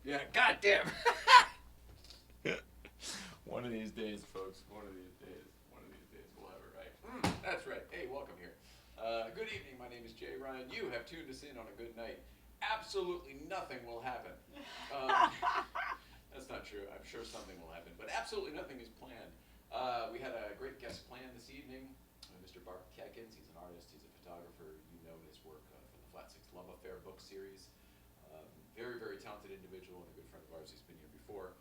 Yeah, goddamn. One of these days, folks. One of these days we'll have it right. That's right. Hey, welcome here. Good evening. My name is Jay Ryan. You have tuned us in on a good night. Absolutely nothing will happen. That's not true. I'm sure something will happen, but absolutely nothing is planned. We had a great guest planned this evening, Mr. Bart Kuykens. He's an artist. He's a photographer. You know his work from the Flat Six Love Affair book series. Very, very talented individual and a good friend of ours. He's been here before.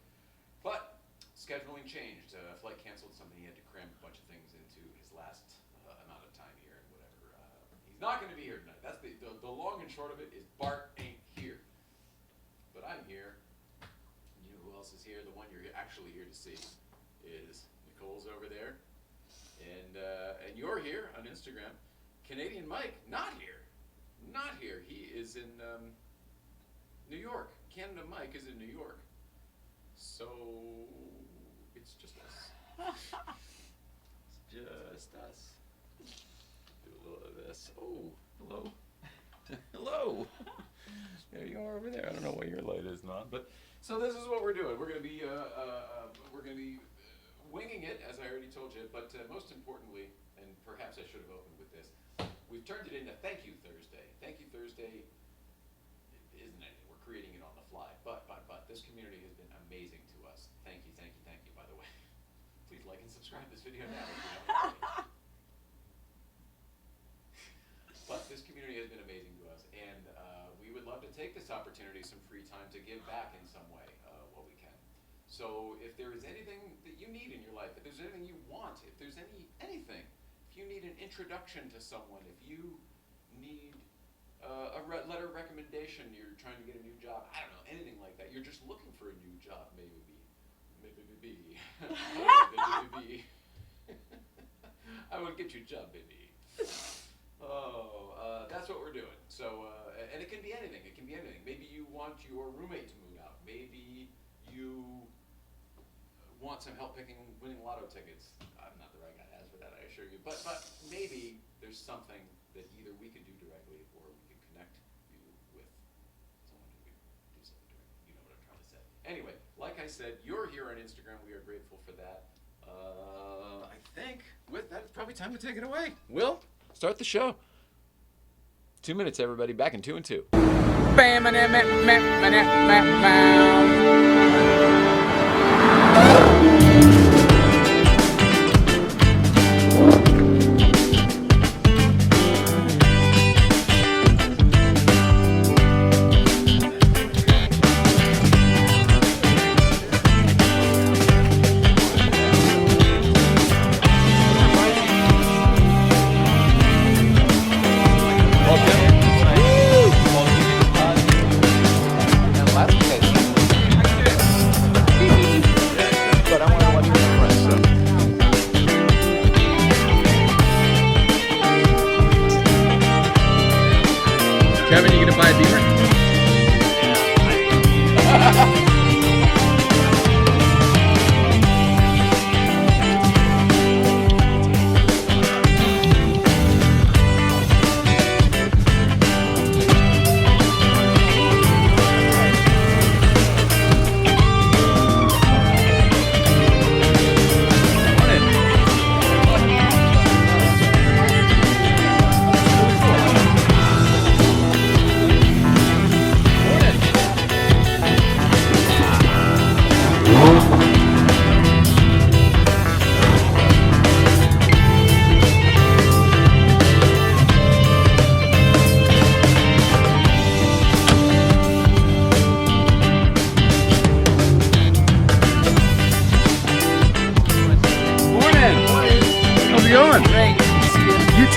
But scheduling changed. Flight canceled. Somebody had to cram a bunch of things into his last amount of time here and whatever. He's not going to be here tonight. That's the long and short of it is Bart ain't here. But I'm here. You know who else is here? The one you're actually here to see is Nicole's over there. And you're here on Instagram. Canadian Mike, not here. Not here. He is in New York. Canada Mike is in New York. So it's just us. It's just us. Do a little of this. Oh, hello. Hello. There you are over there. I don't know why your light isn't on, but so this is what we're doing. We're going to be winging it, as I already told you. But most importantly, and perhaps I should have opened with this, we've turned it into Thank You Thursday. Thank You Thursday isn't anything. We're creating it on the fly. But this community has been amazing to us. Thank you, by the way. Please like and subscribe this video now if you haven't already. But this community has been amazing to us, and we would love to take this opportunity, some free time, to give back in some way, what we can. So if there is anything that you need in your life, if there's anything you want, if there's anything, if you need an introduction to someone, if you need a letter of recommendation, you're trying to get a new job, I don't know, anything like that, you're just looking for a new job, maybe. I will get you a job, baby. That's what we're doing. So, and it can be anything. It can be anything. Maybe you want your roommate to move out. Maybe you want some help winning lotto tickets. I'm not the right guy to ask for that, I assure you. But maybe there's something that either we can do directly or we can connect you with someone who can do something directly. You know what I'm trying to say. Anyway, like I said, you're here on Instagram. We are grateful for that. I think with that, it's probably time to take it away. Will, start the show. 2 minutes, everybody. Back in 2 and 2. Kevin, you gonna buy a beaver?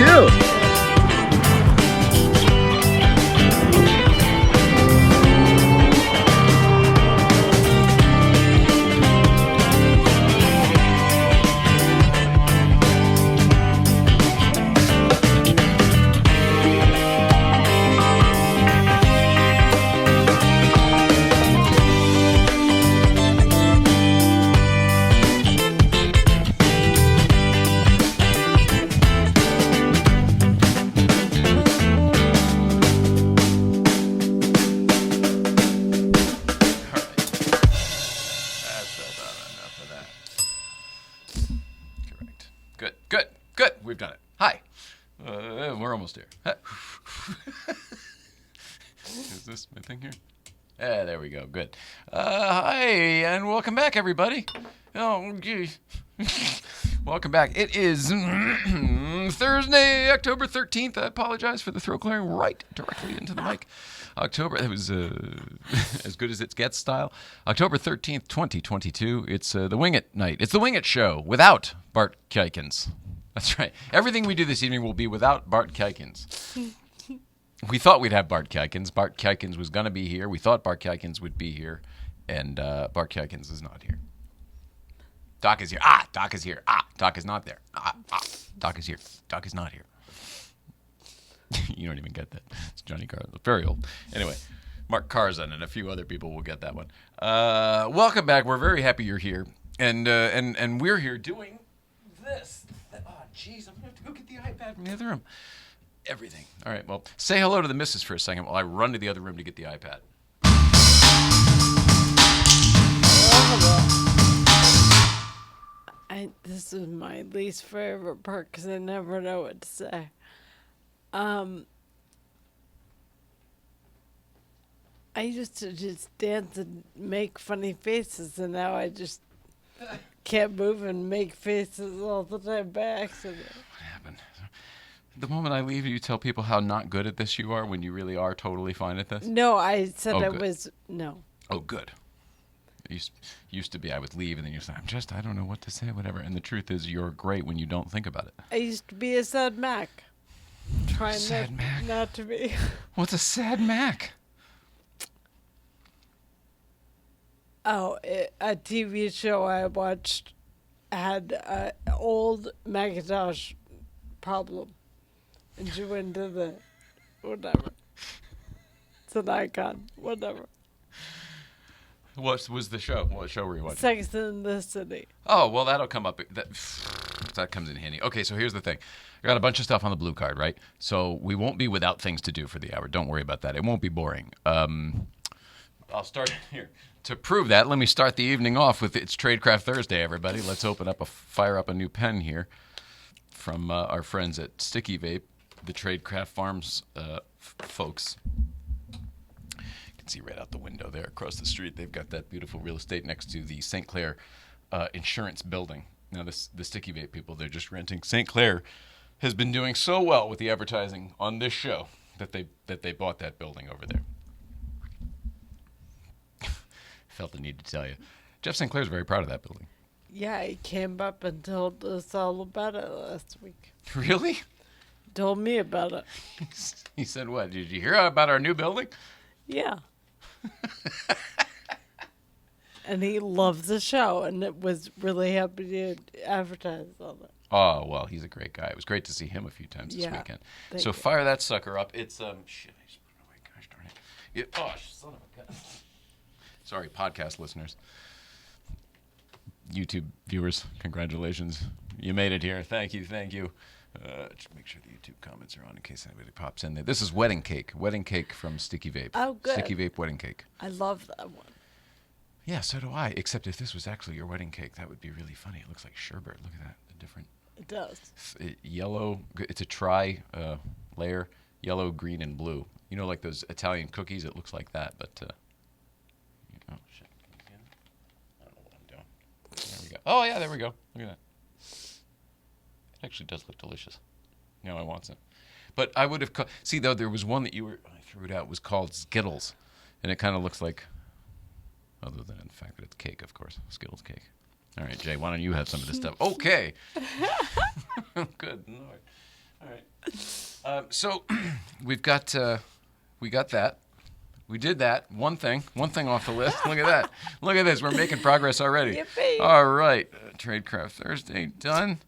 Too. we've done it. Hi. We're almost here. Is this my thing here? There we go. Good. Hi, and welcome back, everybody. Oh, geez. Welcome back. It is Thursday, October 13th. I apologize for the throat clearing right directly into the mic. It was as good as it gets style. October 13th, 2022. It's the Wing It night. It's the Wing It show without Bart Kuykens. That's right. Everything we do this evening will be without Bart Kuykens. We thought we'd have Bart Kuykens. Bart Kuykens was going to be here. We thought Bart Kuykens would be here, and Bart Kuykens is not here. Doc is here. Doc is here. Doc is not there. Doc is here. Doc is not here. You don't even get that. It's Johnny Carson. Very old. Anyway, Mark Carzan and a few other people will get that one. Welcome back. We're very happy you're here, and we're here doing this. Oh, jeez, I'm gonna have to go get the iPad from the other room. Everything. All right. Well, say hello to the missus for a second while I run to the other room to get the iPad. This is my least favorite part because I never know what to say. I used to just dance and make funny faces, and now I just can't move and make faces all the time by accident. What happened? The moment I leave, you tell people how not good at this you are when you really are totally fine at this? No, I said No. Oh, good. It used to be I would leave and then you say, I don't know what to say, whatever. And the truth is you're great when you don't think about it. I used to be a sad Mac. Trying not to be. What's a sad Mac? Oh, a TV show I watched had an old Macintosh problem. And she went to the whatever. It's an icon. Whatever. What was the show? What show were you watching? Sex and the City. Oh, well, that'll come up. That comes in handy. Okay, so here's the thing. I got a bunch of stuff on the blue card, right? So we won't be without things to do for the hour. Don't worry about that. It won't be boring. I'll start here. To prove that, let me start the evening off with It's Tradecraft Thursday, everybody. Let's fire up a new pen here from our friends at Sticky Vape, the Tradecraft Farms folks. See right out the window there across the street. They've got that beautiful real estate next to the St. Clair insurance building. Now, the Sticky Vape people, they're just renting. St. Clair has been doing so well with the advertising on this show that they bought that building over there. Felt the need to tell you. Jeff St. Clair's very proud of that building. Yeah, he came up and told us all about it last week. Really? Told me about it. He said what? Did you hear about our new building? Yeah. And he loves the show, and it was really happy to advertise on it. Oh, well, he's a great guy. It was great to see him a few times this weekend. So fire that sucker up. It's, shit, I just put it away. Gosh darn it. Son of a gun. Sorry, podcast listeners. YouTube viewers, congratulations. You made it here. Thank you. Just make sure the YouTube comments are on in case anybody pops in there. This is Wedding Cake. Wedding Cake from Sticky Vape. Oh, good. Sticky Vape Wedding Cake. I love that one. Yeah, so do I. Except if this was actually your wedding cake, that would be really funny. It looks like sherbet. Look at that. The different. It does. Yellow. It's a layer. Yellow, green, and blue. You know, like those Italian cookies. It looks like that, but. Oh shit! I don't know what I'm doing. There we go. Oh yeah, there we go. Look at that. It actually does look delicious. Now I want some. But I would have... See, though, there was one that I threw it out. It was called Skittles. And it kind of looks like... Other than the fact that it's cake, of course. Skittles cake. All right, Jay, why don't you have some of this stuff? Okay. Good Lord. All right. So we got that. We did that. One thing off the list. Look at that. Look at this. We're making progress already. Yippee. All right. Tradecraft Thursday done.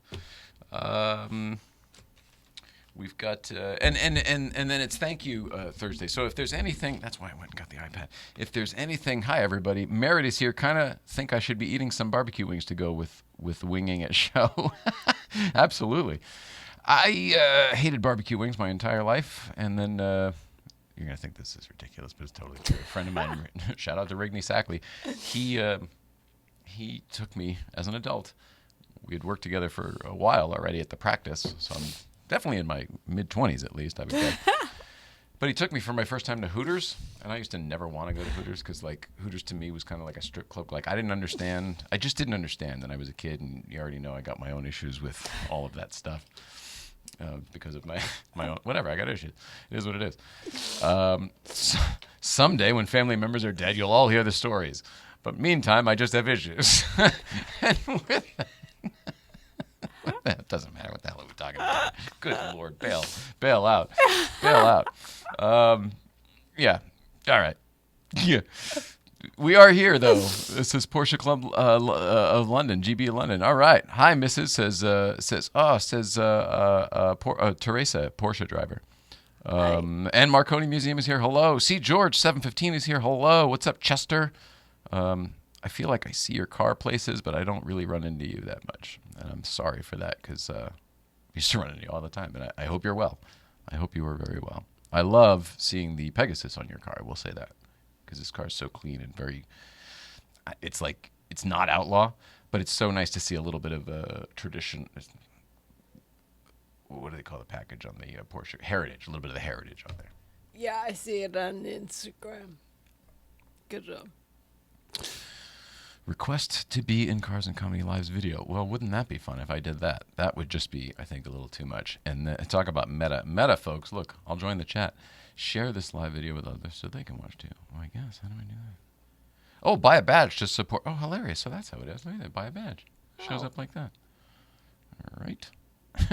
We've got and then it's Thank You Thursday. So if there's anything, that's why I went and got the iPad. If there's anything, hi everybody, Merritt is here. Kind of think I should be eating some barbecue wings to go with winging it show. Absolutely. I hated barbecue wings my entire life, and then you're gonna think this is ridiculous, but it's totally true. A friend of mine, shout out to Rigney Sackley, he took me as an adult we had worked together for a while already at the practice, so I'm definitely in my mid-20s at least, I would say. But he took me for my first time to Hooters, and I used to never want to go to Hooters because, like, Hooters to me was kind of like a strip club. Like, I just didn't understand. And I was a kid, and you already know I got my own issues with all of that stuff because of my own, whatever, I got issues. It is what it is. Someday when family members are dead, you'll all hear the stories. But meantime, I just have issues. And with that, it doesn't matter what the hell are we talking about. Good Lord, bail out. Yeah, all right. Yeah, we are here though. This is Porsche Club of London, GB of London. All right. Hi, Mrs. Teresa, Porsche driver. And Marconi Museum is here. Hello. C. George 715 is here. Hello. What's up, Chester? I feel like I see your car places, but I don't really run into you that much. And I'm sorry for that because I used to run into you all the time. And I hope you're well. I hope you are very well. I love seeing the Pegasus on your car. I will say that because this car is so clean and very. It's like it's not outlaw, but it's so nice to see a little bit of a tradition. What do they call the package on the Porsche? Heritage. A little bit of the heritage on there. Yeah, I see it on Instagram. Good job. Request to be in Cars and Comedy Live's video. Well, wouldn't that be fun if I did that? That would just be, I think, a little too much. And talk about meta. Meta, folks. Look, I'll join the chat. Share this live video with others so they can watch too. Well, I guess. How do I do that? Oh, buy a badge to support. Oh, hilarious. So that's how it is. Look at that. Buy a badge. Shows up like that. All right.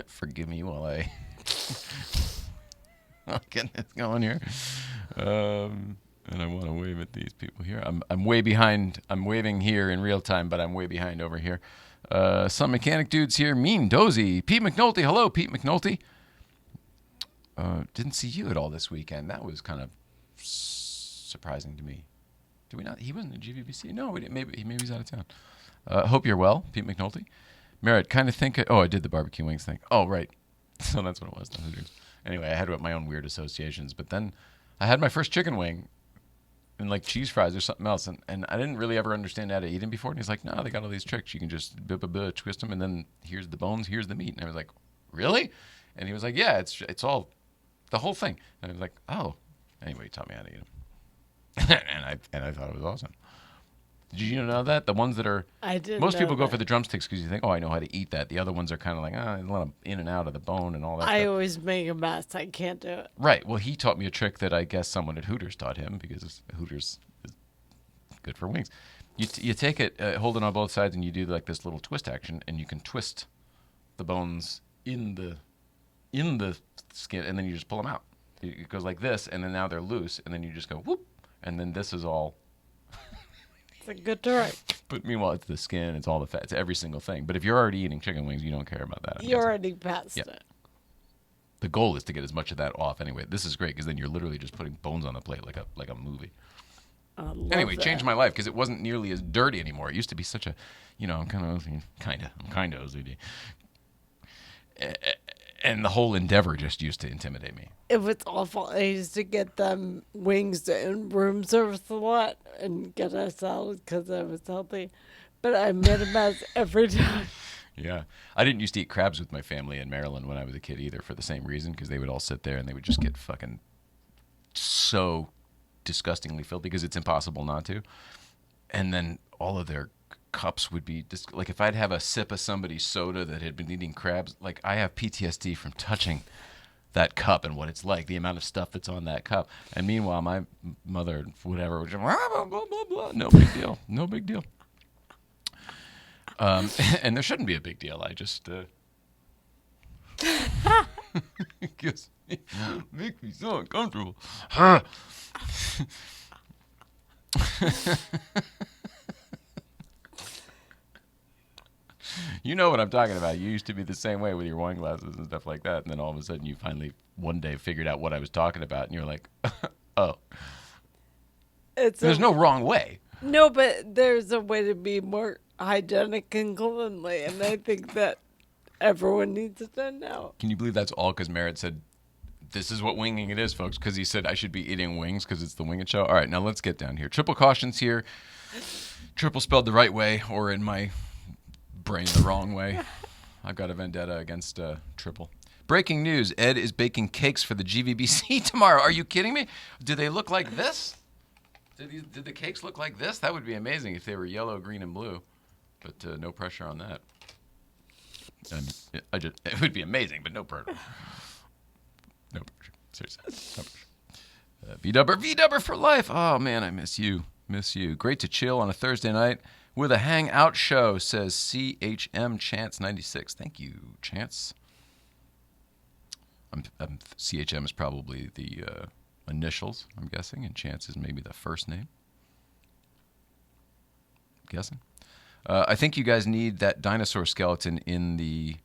Forgive me while I I'll get this going here. And I want to wave at these people here. I'm way behind. I'm waving here in real time, but I'm way behind over here. Some mechanic dudes here. Mean Dozy. Pete McNulty. Hello, Pete McNulty. Didn't see you at all this weekend. That was kind of surprising to me. Did we not? He wasn't at GVBC. No, we didn't. Maybe he's out of town. Hope you're well, Pete McNulty. Merritt, kind of think. I did the barbecue wings thing. Oh, right. So that's what it was. Anyway, I had my own weird associations, but then I had my first chicken wing. And like cheese fries or something else. And I didn't really ever understand how to eat them before. And he's like, no, they got all these tricks. You can just twist them, and then here's the bones, here's the meat. And I was like, really? And he was like, yeah, it's all, the whole thing. And I was like, oh. Anyway, he taught me how to eat them. and I thought it was awesome. Did you know that? The ones that are, I did. most people go for the drumsticks because you think, oh, I know how to eat that. The other ones are kind of like, a lot of in and out of the bone and all that I stuff. always make a mess. I can't do it. Right. Well, he taught me a trick that I guess someone at Hooters taught him because Hooters is good for wings. You take it, hold it on both sides, and you do like this little twist action, and you can twist the bones in the skin, and then you just pull them out. It goes like this, and then now they're loose, and then you just go whoop, and then this is all. It's a good trick. But meanwhile, it's the skin, it's all the fat, it's every single thing. But if you're already eating chicken wings, you don't care about that. You already passed it. The goal is to get as much of that off anyway. This is great because then you're literally just putting bones on the plate like a movie. Anyway, changed my life because it wasn't nearly as dirty anymore. It used to be such a, I'm kind of OCD. And the whole endeavor just used to intimidate me. It was awful. I used to get them wings in room service a lot and get a salad because I was healthy. But I made a mess every time. Yeah. I didn't used to eat crabs with my family in Maryland when I was a kid either for the same reason because they would all sit there and they would just get fucking so disgustingly filled because it's impossible not to. And then all of their cups would be like if I'd have a sip of somebody's soda that had been eating crabs, like I have PTSD from touching that cup and what it's like, the amount of stuff that's on that cup. And meanwhile, my mother, whatever, was just blah, blah, blah, blah. No big deal. No big deal. And there shouldn't be a big deal. I just makes me so uncomfortable. You know what I'm talking about. You used to be the same way with your wine glasses and stuff like that. And then all of a sudden you finally one day figured out what I was talking about. And you're like, oh. There's no wrong way. No, but there's a way to be more hygienic and cleanly. And I think that everyone needs to know. Can you believe that's all because Merritt said, this is what winging it is, folks. Because he said I should be eating wings because it's the Wing It Show. All right, now let's get down here. Triple cautions here. Triple spelled the right way or in my brain the wrong way. I've got a vendetta against Triple. Breaking news, Ed is baking cakes for the GVBC tomorrow. Are you kidding me? Do they look like this? Did the cakes look like this? That would be amazing if they were yellow, green, and blue. But no pressure on that. It would be amazing, but no pressure. No pressure. Seriously, no pressure. V-Dubber for life. Oh, man, I miss you. Miss you. Great to chill on a Thursday night with a hangout show, says CHM Chance 96. Thank you, Chance. CHM is probably the initials, I'm guessing, and Chance is maybe the first name. I'm guessing. I think you guys need that dinosaur skeleton in the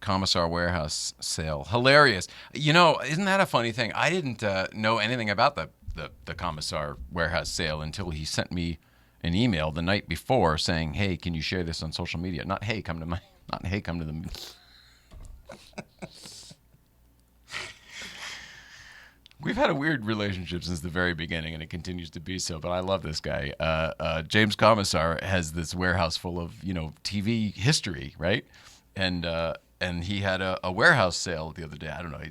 Commissar Warehouse sale. Hilarious. You know, isn't that a funny thing? I didn't know anything about the Commissar Warehouse sale until he sent me an email the night before saying, "Hey, can you share this on social media?" Not "Hey, come to the." We've had a weird relationship since the very beginning, and it continues to be so. But I love this guy. James Commissar has this warehouse full of TV history, right? And he had a warehouse sale the other day. I don't know.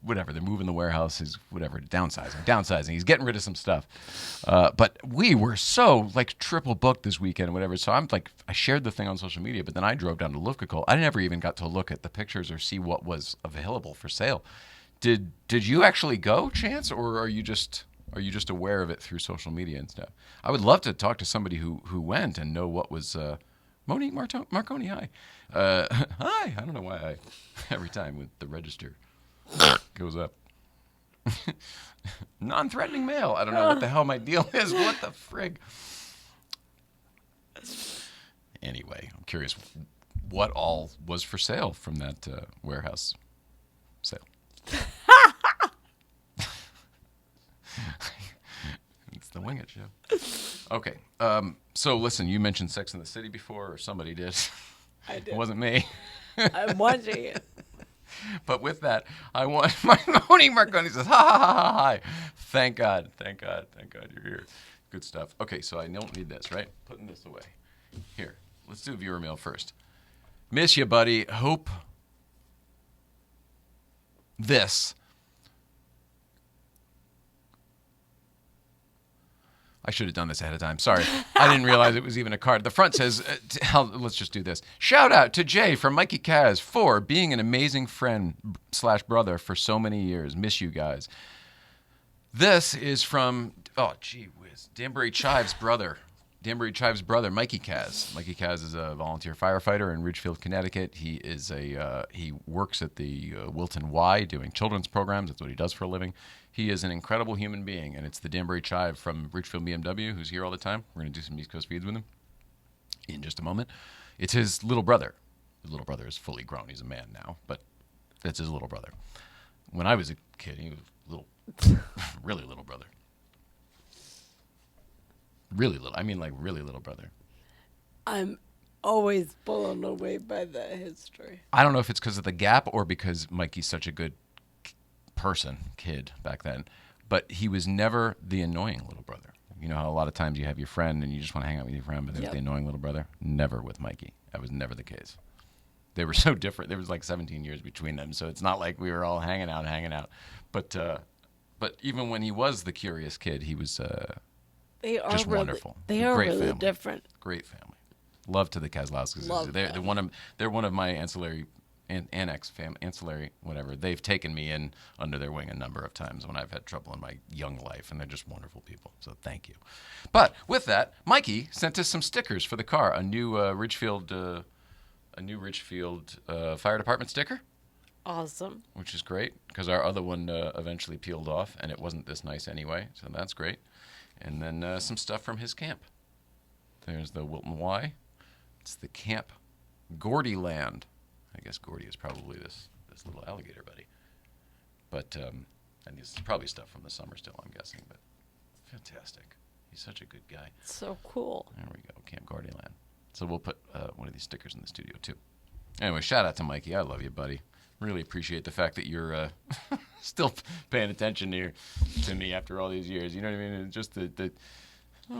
Whatever. They're moving the warehouse. He's downsizing. He's getting rid of some stuff. But we were so triple booked this weekend, and whatever. So I shared the thing on social media, but then I drove down to Lufkakol. I never even got to look at the pictures or see what was available for sale. Did you actually go, Chance, or are you just aware of it through social media and stuff? I would love to talk to somebody who went and know what was. Monique Marconi, hi. Hi. I don't know why every time with the register goes up. Non-threatening mail. I don't know what the hell my deal is. What the frig? Anyway, I'm curious what all was for sale from that warehouse sale. It's the Wing It Show. Okay. So listen, you mentioned Sex and the City before, or somebody did. I did. It wasn't me. I'm watching it. But with that, I want my Moni Marconi says, ha ha ha ha hi. Thank God you're here. Good stuff. Okay, so I don't need this, right? Putting this away. Here, let's do viewer mail first. Miss you, buddy. Hope this. I should have done this ahead of time. Sorry. I didn't realize it was even a card. The front says, let's just do this. Shout out to Jay from Mikey Kaz for being an amazing friend / brother for so many years. Miss you guys. This is from, Danbury Chive's brother. Mikey Kaz. Mikey Kaz is a volunteer firefighter in Ridgefield, Connecticut. He works at the Wilton Y doing children's programs. That's what he does for a living. He is an incredible human being, and it's the Danbury Chive from Ridgefield BMW who's here all the time. We're going to do some East Coast feeds with him in just a moment. It's his little brother. His little brother is fully grown. He's a man now, but that's his little brother. When I was a kid, he was little, really little brother. Really little. I mean, really little brother. I'm always blown away by that history. I don't know if it's because of the gap or because Mikey's such a good kid back then, but he was never the annoying little brother. You know how a lot of times you have your friend and you just want to hang out with your friend, but there's the annoying little brother? Never with Mikey. That was never the case. They were so different. There was 17 years between them, so it's not like we were all hanging out. But even when he was the curious kid, he was just wonderful. They are great really family. different. Great family. Love to the Kozlowskis. They're one of my ancillary whatever. They've taken me in under their wing a number of times when I've had trouble in my young life, and they're just wonderful people. So thank you. But with that, Mikey sent us some stickers for the car. A new Ridgefield Fire Department sticker. Awesome. Which is great because our other one eventually peeled off, and it wasn't this nice anyway. So that's great. And then some stuff from his camp. There's the Wilton Y. It's the Camp Gordy Land. I guess Gordy is probably this little alligator buddy. But, and this is probably stuff from the summer still, I'm guessing. But fantastic. He's such a good guy. So cool. There we go, Camp Gordy Land. So we'll put one of these stickers in the studio, too. Anyway, shout out to Mikey. I love you, buddy. Really appreciate the fact that you're still paying attention to me after all these years. You know what I mean? It's just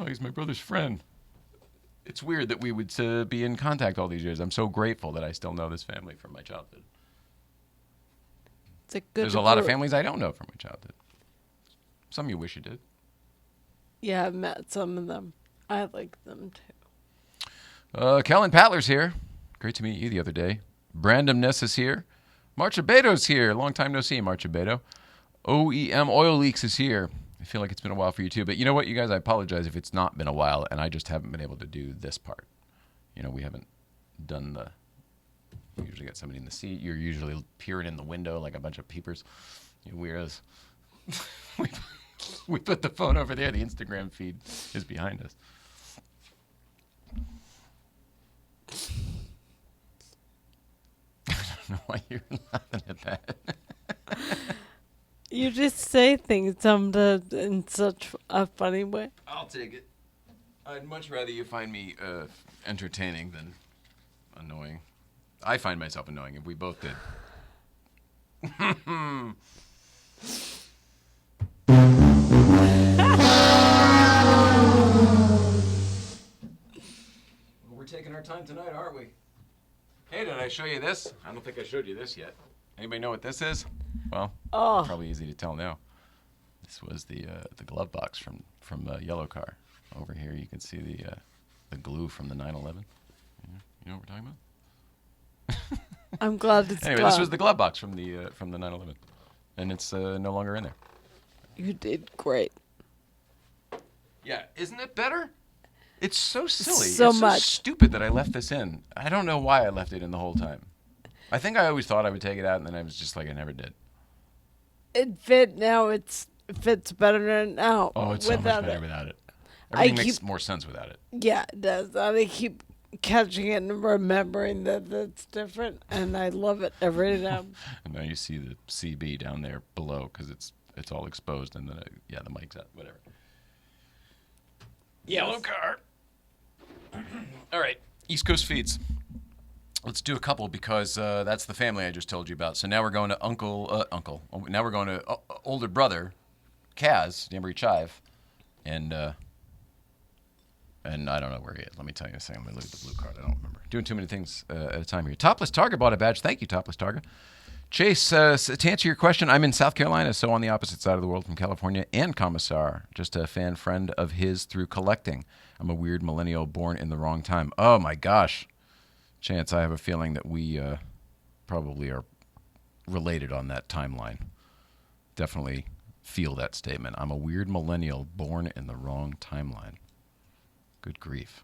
he's my brother's friend. it's weird that we would be in contact all these years. I'm so grateful that I still know this family from my childhood. It's a good There's a lot of group. families I don't know from my childhood. Some you wish you did. Yeah, I've met some of them. I like them too. Kellen Patler's here. Great to meet you the other day. Brandon Ness is here. Marcia Beto's here. Long time no see, Marcia Beto. OEM Oil Leaks is here. I feel like it's been a while for you too. But you know what, you guys? I apologize if it's not been a while, and I just haven't been able to do this part. We haven't done the... We usually get somebody in the seat. You're usually peering in the window like a bunch of peepers. You weirdos. we put the phone over there. The Instagram feed is behind us. I don't know why you're laughing at that. You just say things sometimes in such a funny way. I'll take it. I'd much rather you find me entertaining than annoying. I find myself annoying if we both did. Well, we're taking our time tonight, aren't we? Hey, did I show you this? I don't think I showed you this yet. Anybody know what this is? Well, Oh, probably easy to tell now. This was the glove box from Yellow Car. Over here, you can see the glue from the 9/11. You know what we're talking about? I'm glad it's Anyway, gone. this was the glove box from the 9/11, and it's no longer in there. You did great. Yeah, isn't it better? It's so silly. So it's much. so stupid that I left this in. I don't know why I left it in the whole time. I think I always thought I would take it out, and then I was just like, I never did. It fit now. It fits better than now. Oh, it's so much without better it. without it. I Everything makes keep- more sense without it. Yeah, it does. And I keep catching it and remembering that it's different, and I love it every time. And now you see the CB down there below because it's all exposed, and then the mic's out. Whatever. Yellow Car. All right, East Coast feeds. Let's do a couple because that's the family I just told you about. So now we're going to Uncle. Now we're going to older brother, Kaz, Jamboree Chive, and I don't know where he is. Let me tell you a second. Let me look at the blue card. I don't remember. Doing too many things at a time here. Topless Targa bought a badge. Thank you, Topless Targa. Chase, to answer your question, I'm in South Carolina, so on the opposite side of the world from California, and Commissar, just a fan friend of his through collecting. I'm a weird millennial born in the wrong time. Oh, my gosh. Chance, I have a feeling that we probably are related on that timeline. Definitely feel that statement. I'm a weird millennial born in the wrong timeline. Good grief.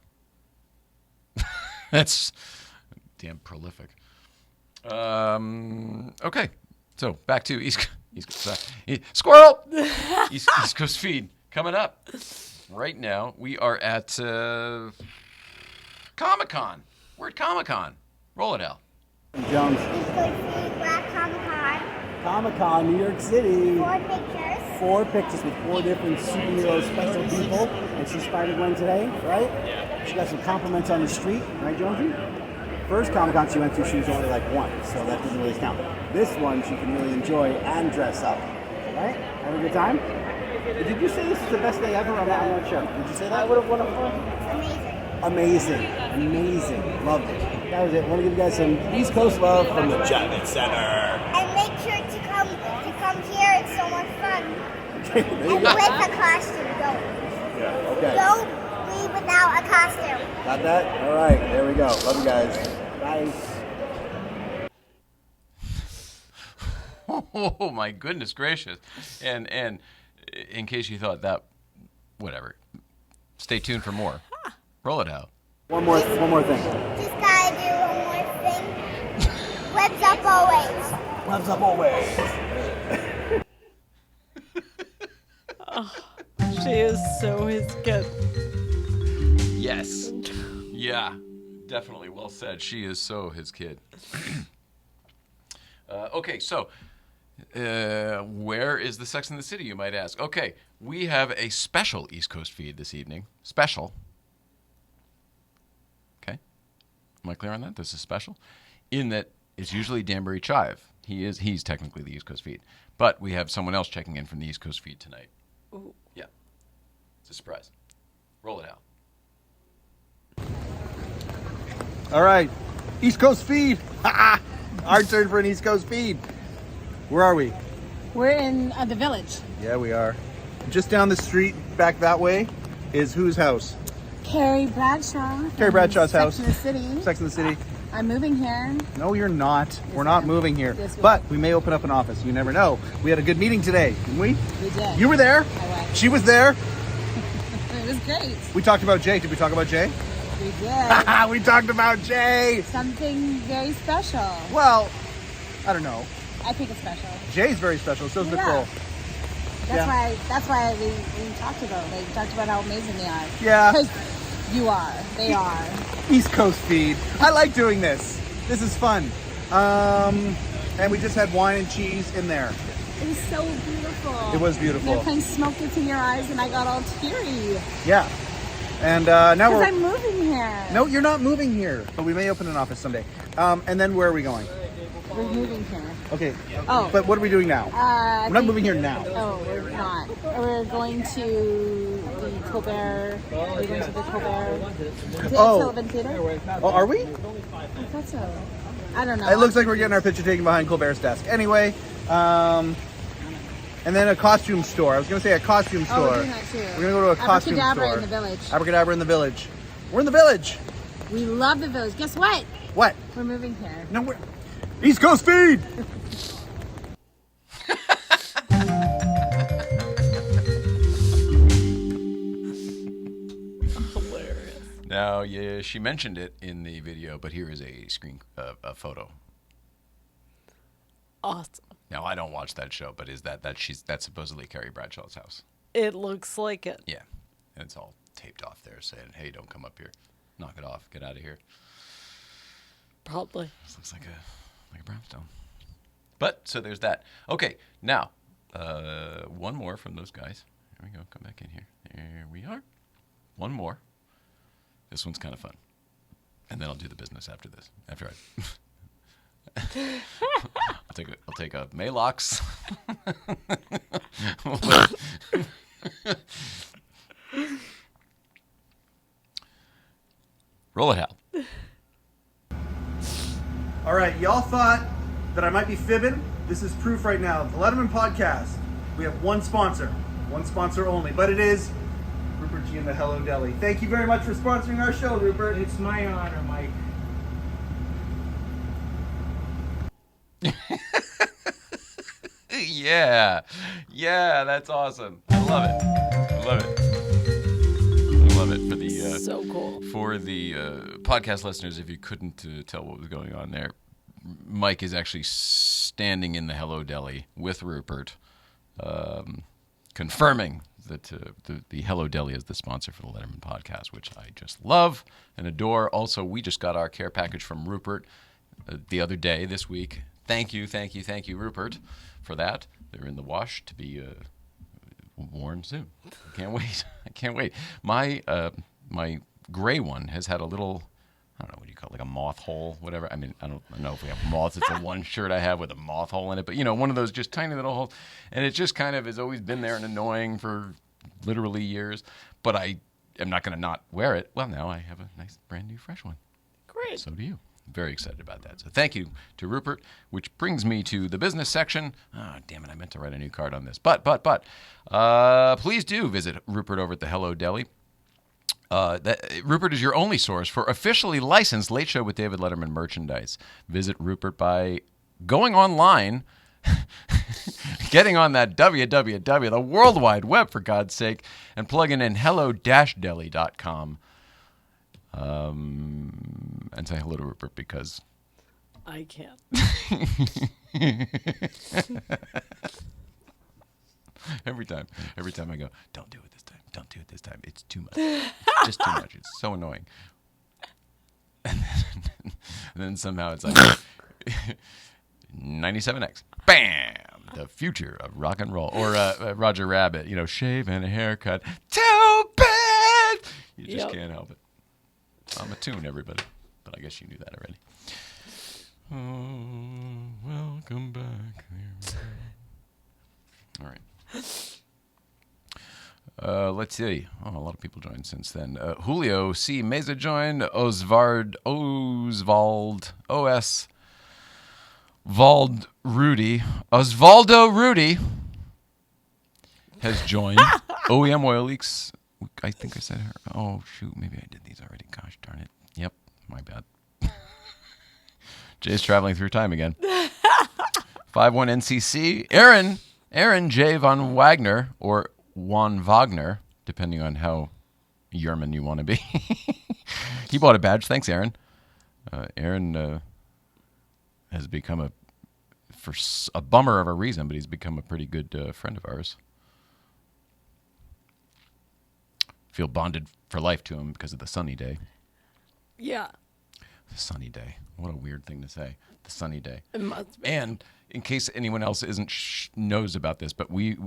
That's damn prolific. Okay, so back to East Coast. Squirrel! East Coast feed coming up. Right now, we are at Comic Con. We're at Comic Con. Roll it out. Jones. Comic-Con. Comic-Con, New York City. 4 pictures. 4 pictures with 4 different superhero special people. And she's Spider-Gwen today, right? Yeah. She got some compliments on the street, right, Jonesy? First Comic-Con she went to, she was only like 1, so that didn't really count. This one, she can really enjoy and dress up, right? Have a good time? Did you say this is the best day ever? I'm not sure. Did you say that? Amazing. Amazing. Loved it. That was it. I want to give you guys some East Coast love from the Javits Center. And make sure to come here. It's so much fun. There you And go. with a costume. Okay. Don't leave without a costume. Got that? All right. There we go. Love you guys. Bye. Oh my goodness gracious! And in case you thought that, whatever. Stay tuned for more. Roll it out. One more thing. Just gotta do one more thing. Webs up always. Loves up always. She is so his kid. Yes. Yeah. Definitely well said. She is so his kid. Okay, so where is the Sex in the City, you might ask? Okay, we have a special East Coast feed this evening. Special. Okay. Am I clear on that? This is special. In that it's usually Danbury Chive. He's technically the East Coast feed. But we have someone else checking in from the East Coast feed tonight. Ooh. Yeah. It's a surprise. Roll it out. All right. East Coast feed. Our turn for an East Coast feed. Where are we? We're in the village. Yeah, we are. Just down the street, back that way, is whose house? Carrie Bradshaw. Carrie Bradshaw's house. Sex and the City. Sex and the City. I'm moving here. No, you're not. We're I not am. moving here. Yes, we But are. we may open up an office. You never know. We had a good meeting today, didn't we? We did. You were there. I was. She was there. It was great. We talked about Jay. Did we talk about Jay? We did. We talked about Jay. Something very special. Well, I don't know. I think it's special. Jay's very special. So's Yeah. Nicole. That's why we talked about it. We talked about how amazing they are. Yeah. Because you are. They are. East Coast feed. I like doing this. This is fun. And we just had wine and cheese in there. It was so beautiful. It was beautiful. The airplane smoked into your eyes and I got all teary. Yeah. And now Because we're. I'm moving here. No, you're not moving here. But we may open an office someday. And then where are we going? We're moving here. Okay. Oh. But what are we doing now? I We're not think- moving here now. Oh, we're not. We're going to the Colbert. We're going to the Colbert. The Oh. Sullivan Theater. Oh, are we? I thought so. I don't know. It looks like we're getting our picture taken behind Colbert's desk. Anyway, and then a costume store. I was going to say a costume store. Oh, we're doing that too. We're going to go to a costume Abracadabra store. in the village. Abracadabra in the village. We're in the village. We love the village. Guess what? What? We're moving here. No, we're East Coast feed. Hilarious. Now, yeah, she mentioned it in the video, but here is a a photo. Awesome. Now, I don't watch that show, but is that's supposedly Carrie Bradshaw's house? It looks like it. Yeah, and it's all taped off there, saying, "Hey, don't come up here. Knock it off. Get out of here." Probably. This looks like a brownstone. But so there's that. Okay, now one more from those guys. Here we go. Come back in here. There we are. One more. This one's kind of fun, and then I'll do the business after this. After I. I'll take a Malox. Roll it, Hal. All right, y'all thought that I might be fibbing. This is proof right now. The Letterman podcast. We have one sponsor only, but it is Rupert Jee and the Hello-Deli. Thank you very much for sponsoring our show, Rupert. It's my honor, Mike. Yeah, that's awesome. I love it. For the So cool. for the podcast listeners, if you couldn't tell what was going on there, Mike is actually standing in the Hello-Deli with Rupert, confirming that the Hello-Deli is the sponsor for the Letterman podcast, which I just love and adore. Also, we just got our care package from Rupert the other day, this week. Thank you, Rupert, for that. They're in the wash to be worn soon. I can't wait. My gray one has had a little, I don't know what you call it, like a moth hole, whatever. I mean, I don't know if we have moths. It's the one shirt I have with a moth hole in it, but one of those just tiny little holes, and it just kind of has always been there and annoying for literally years. But I am not going to not wear it. Well, now I have a nice, brand new, fresh one. Great. So do you. Very excited about that. So thank you to Rupert, which brings me to the business section. Oh, damn it, I meant to write a new card on this. But, please do visit Rupert over at the Hello-Deli. Rupert is your only source for officially licensed Late Show with David Letterman merchandise. Visit Rupert by going online, getting on that www, the World Wide Web, for God's sake, and plugging in hello-deli.com. And say hello to Rupert because I can't. every time I go, don't do it this time. It's too much. Just too much. It's so annoying. And then somehow it's like 97X. Bam! The future of rock and roll. Or Roger Rabbit, shave and a haircut. Too bad! You just can't help it. I'm a tune, everybody. But I guess you knew that already. Oh, welcome back. All right. Let's see. Oh, a lot of people joined since then. Julio C. Meza joined. Osvald, O.S. Vald Rudy. Osvaldo Rudy has joined. OEM Oil Leaks. I think I said her. Oh, shoot. Maybe I did these already. Gosh darn it. Yep. My bad. Jay's traveling through time again. 51 NCC. Aaron J. von Wagner, or Juan Wagner, depending on how Yerman you want to be. He bought a badge. Thanks, Aaron. Aaron has become for a bummer of a reason, but he's become a pretty good friend of ours. Feel bonded for life to him because of the sunny day. Yeah. The sunny day. What a weird thing to say. The sunny day. It must be. And in case anyone else knows about this, but we,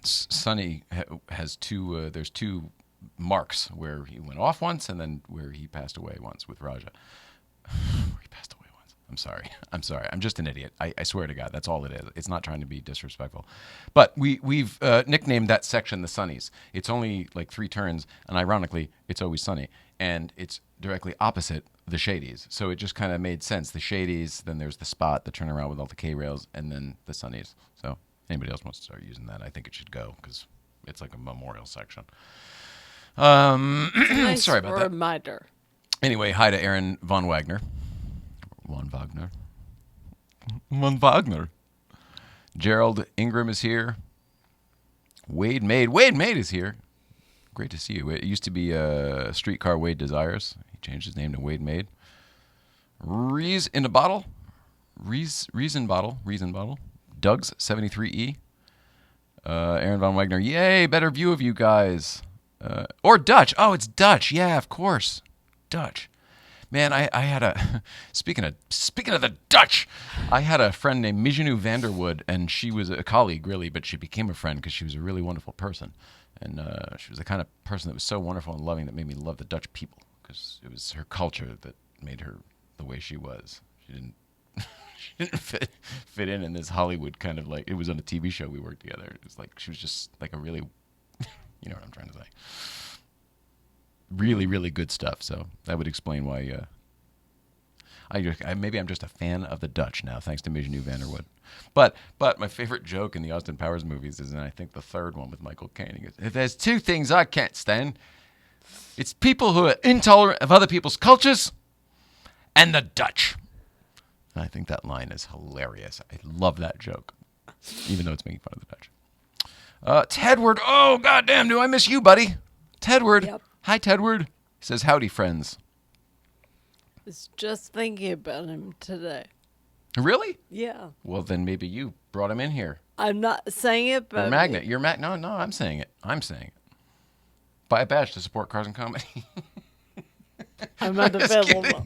Sunny has two. There's two marks where he went off once, and then where he passed away once with Raja. He passed away once. I'm sorry. I'm just an idiot. I swear to God, that's all it is. It's not trying to be disrespectful. But we've nicknamed that section the Sunnies. It's only like 3 turns, and ironically, it's always sunny. And it's directly opposite the Shadies. So it just kind of made sense. The Shadies, then there's the spot, the turnaround with all the K-rails, and then the Sunnies. So anybody else wants to start using that, I think it should go, because it's like a memorial section. Nice sorry about that. reminder. Anyway, hi to Aaron von Wagner. Von Wagner. Gerald Ingram is here. Wade Maid is here. Great to see you. It used to be Streetcar Wade Desires. He changed his name to Wade Maid. Reese in a bottle. Reason bottle. Doug's 73E. Aaron von Wagner. Yay, better view of you guys. Or Dutch. Oh, it's Dutch. Yeah, of course. Dutch. Man, I had a speaking of the Dutch, I had a friend named Mijanu Vanderwood, and she was a colleague really, but she became a friend because she was a really wonderful person, and she was the kind of person that was so wonderful and loving that made me love the Dutch people, because it was her culture that made her the way she was. She didn't fit in this Hollywood kind of, like, it was on a TV show we worked together. It was like she was just like a really, you know what I'm trying to say. Really, really good stuff. So that would explain why maybe I'm just a fan of the Dutch now, thanks to Mijanu Vanderwood. But my favorite joke in the Austin Powers movies is, and I think the third one with Michael Caine, he goes, if there's 2 things I can't stand, it's people who are intolerant of other people's cultures and the Dutch. And I think that line is hilarious. I love that joke, even though it's making fun of the Dutch. Tedward, oh, goddamn, do I miss you, buddy? Tedward. Yep. Hi, Tedward. He says, howdy, friends. Was just thinking about him today. Really? Yeah. Well, then maybe you brought him in here. I'm not saying it, but You're magnet. No, I'm saying it. Buy a badge to support Cars and Comedy. I'm unavailable.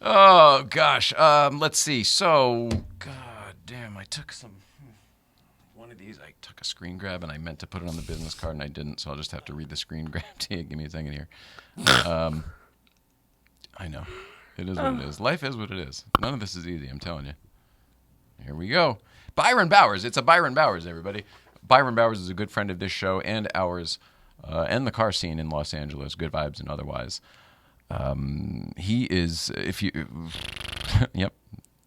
Oh, gosh. Let's see. So, god damn, I took one of these. I took a screen grab, and I meant to put it on the business card, and I didn't, so I'll just have to read the screen grab to you. Give me a second here. I know. It is what it is. Life is what it is. None of this is easy, I'm telling you. Here we go. Byron Bowers. It's a Byron Bowers, everybody. Byron Bowers is a good friend of this show and ours, and the car scene in Los Angeles, good vibes and otherwise. He is, yep,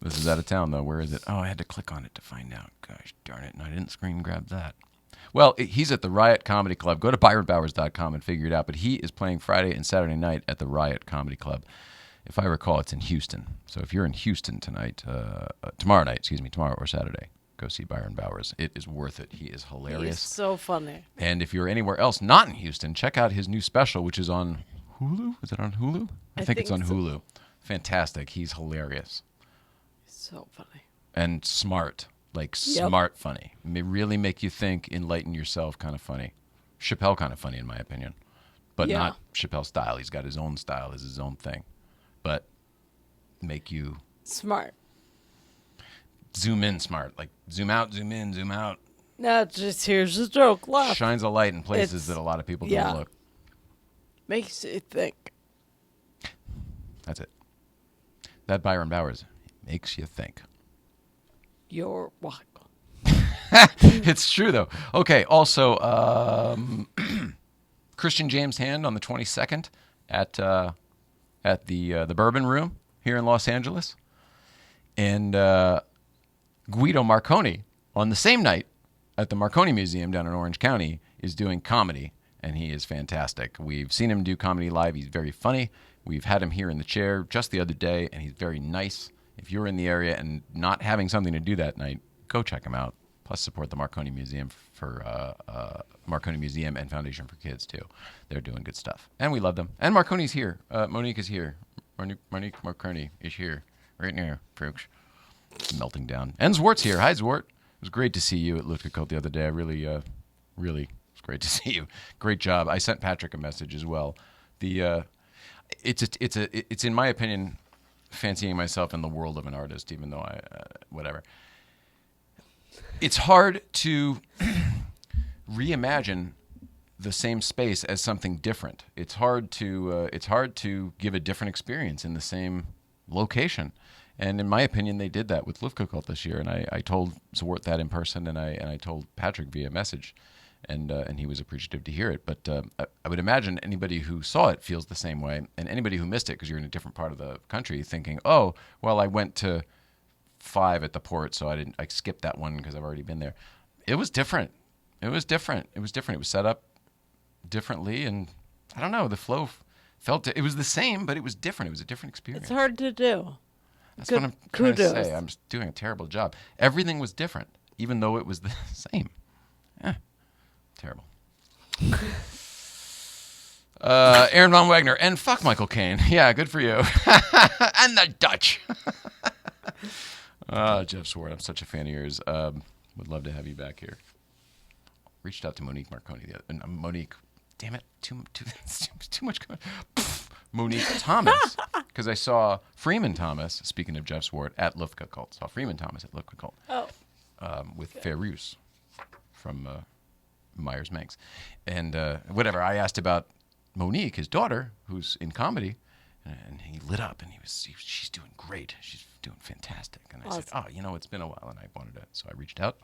this is out of town, though. Where is it? Oh, I had to click on it to find out. Gosh darn it, and I didn't screen grab that. Well, he's at the Riot Comedy Club. Go to byronbowers.com and figure it out. But he is playing Friday and Saturday night at the Riot Comedy Club. If I recall, it's in Houston. So if you're in Houston tomorrow or Saturday, go see Byron Bowers. It is worth it. He is hilarious. He's so funny. And if you're anywhere else not in Houston, check out his new special, which is on Hulu. Is it on Hulu? I think it's on Hulu. Fantastic. He's hilarious. He's so funny. And smart. Smart funny. May really make you think, enlighten yourself kind of funny. Chappelle kind of funny, in my opinion. But not Chappelle style. He's got his own style, is his own thing. But make you... Smart. Zoom in smart. Like, zoom out, zoom in, zoom out. No, just here's a joke. Laugh. Shines a light in places that a lot of people don't look. Makes you think. That's it. That Byron Bowers makes you think. You're welcome. It's true though. Okay. Also, Christian James Hand on the 22nd at the Bourbon Room here in Los Angeles, and Guido Marconi on the same night at the Marconi Museum down in Orange County is doing comedy, and he is fantastic. We've seen him do comedy live. He's very funny. We've had him here in the chair just the other day, and he's very nice. If you're in the area and not having something to do that night, go check him out. Plus, support the Marconi Museum Marconi Museum and Foundation for Kids too. They're doing good stuff, and we love them. And Marconi's here. Monique is here. Monique Marconi is here right now, folks. Melting down. And Zwart's here. Hi, Zwart. It was great to see you at Lufka Cult the other day. I really, it was great to see you. Great job. I sent Patrick a message as well. It's in my opinion, fancying myself in the world of an artist, even though whatever. It's hard to reimagine the same space as something different. It's hard to give a different experience in the same location. And in my opinion, they did that with Lufka Cult this year. And I told Zwart that in person, and I told Patrick via message, and he was appreciative to hear it. But I would imagine anybody who saw it feels the same way, and anybody who missed it because you're in a different part of the country, thinking, oh, well, I went to 5 at the port, so I skipped that one because I've already been there. It was different. It was set up differently, and I don't know. The flow it was the same, but it was different. It was a different experience. It's hard to do. That's what I'm trying to say. I'm just doing a terrible job. Everything was different, even though it was the same. Terrible. Aaron Von Wagner, and fuck Michael Caine. Yeah, good for you. And the Dutch. Jeff Swart, I'm such a fan of yours. Would love to have you back here. Reached out to Monique Marconi. Monique, damn it, too much. Monique Thomas, because I saw Freeman Thomas, speaking of Jeff Swart, at Lufka Cult. Saw Freeman Thomas at Lufka Cult. With Fairuz from Myers Manx. And whatever, I asked about Monique, his daughter, who's in comedy, and he lit up, and she's doing great. She's doing fantastic. And I said, it's been a while, and I wanted to, so I reached out,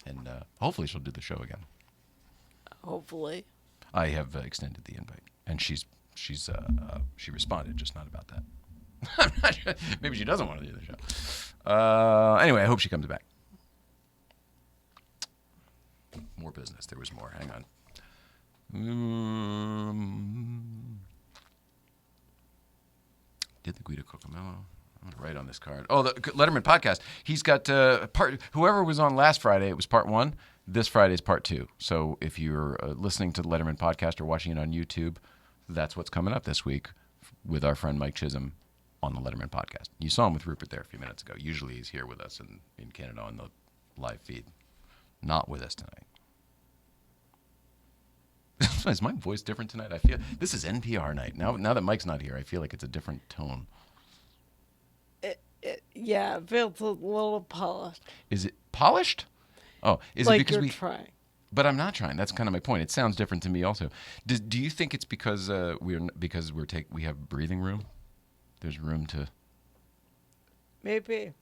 and hopefully she'll do the show again. Hopefully. I have extended the invite, and she responded, just not about that. I'm not sure. Maybe she doesn't want to do the show. Anyway, I hope she comes back. More business. There was more. Hang on. Did the Guido Cocomello? I'm going to write on this card. Oh, the Letterman podcast. He's got whoever was on last Friday, it was part 1. This Friday is part 2. So if you're listening to the Letterman podcast or watching it on YouTube, that's what's coming up this week with our friend Mike Chisholm on the Letterman podcast. You saw him with Rupert there a few minutes ago. Usually he's here with us in Canada on the live feed. Not with us tonight. Is my voice different tonight? I feel this is NPR night. Now that Mike's not here, I feel like it's a different tone. It feels a little polished. Is it polished? Oh, is like it because you're trying? But I'm not trying. That's kind of my point. It sounds different to me also. Do you think it's because we have breathing room? There's room to. Maybe.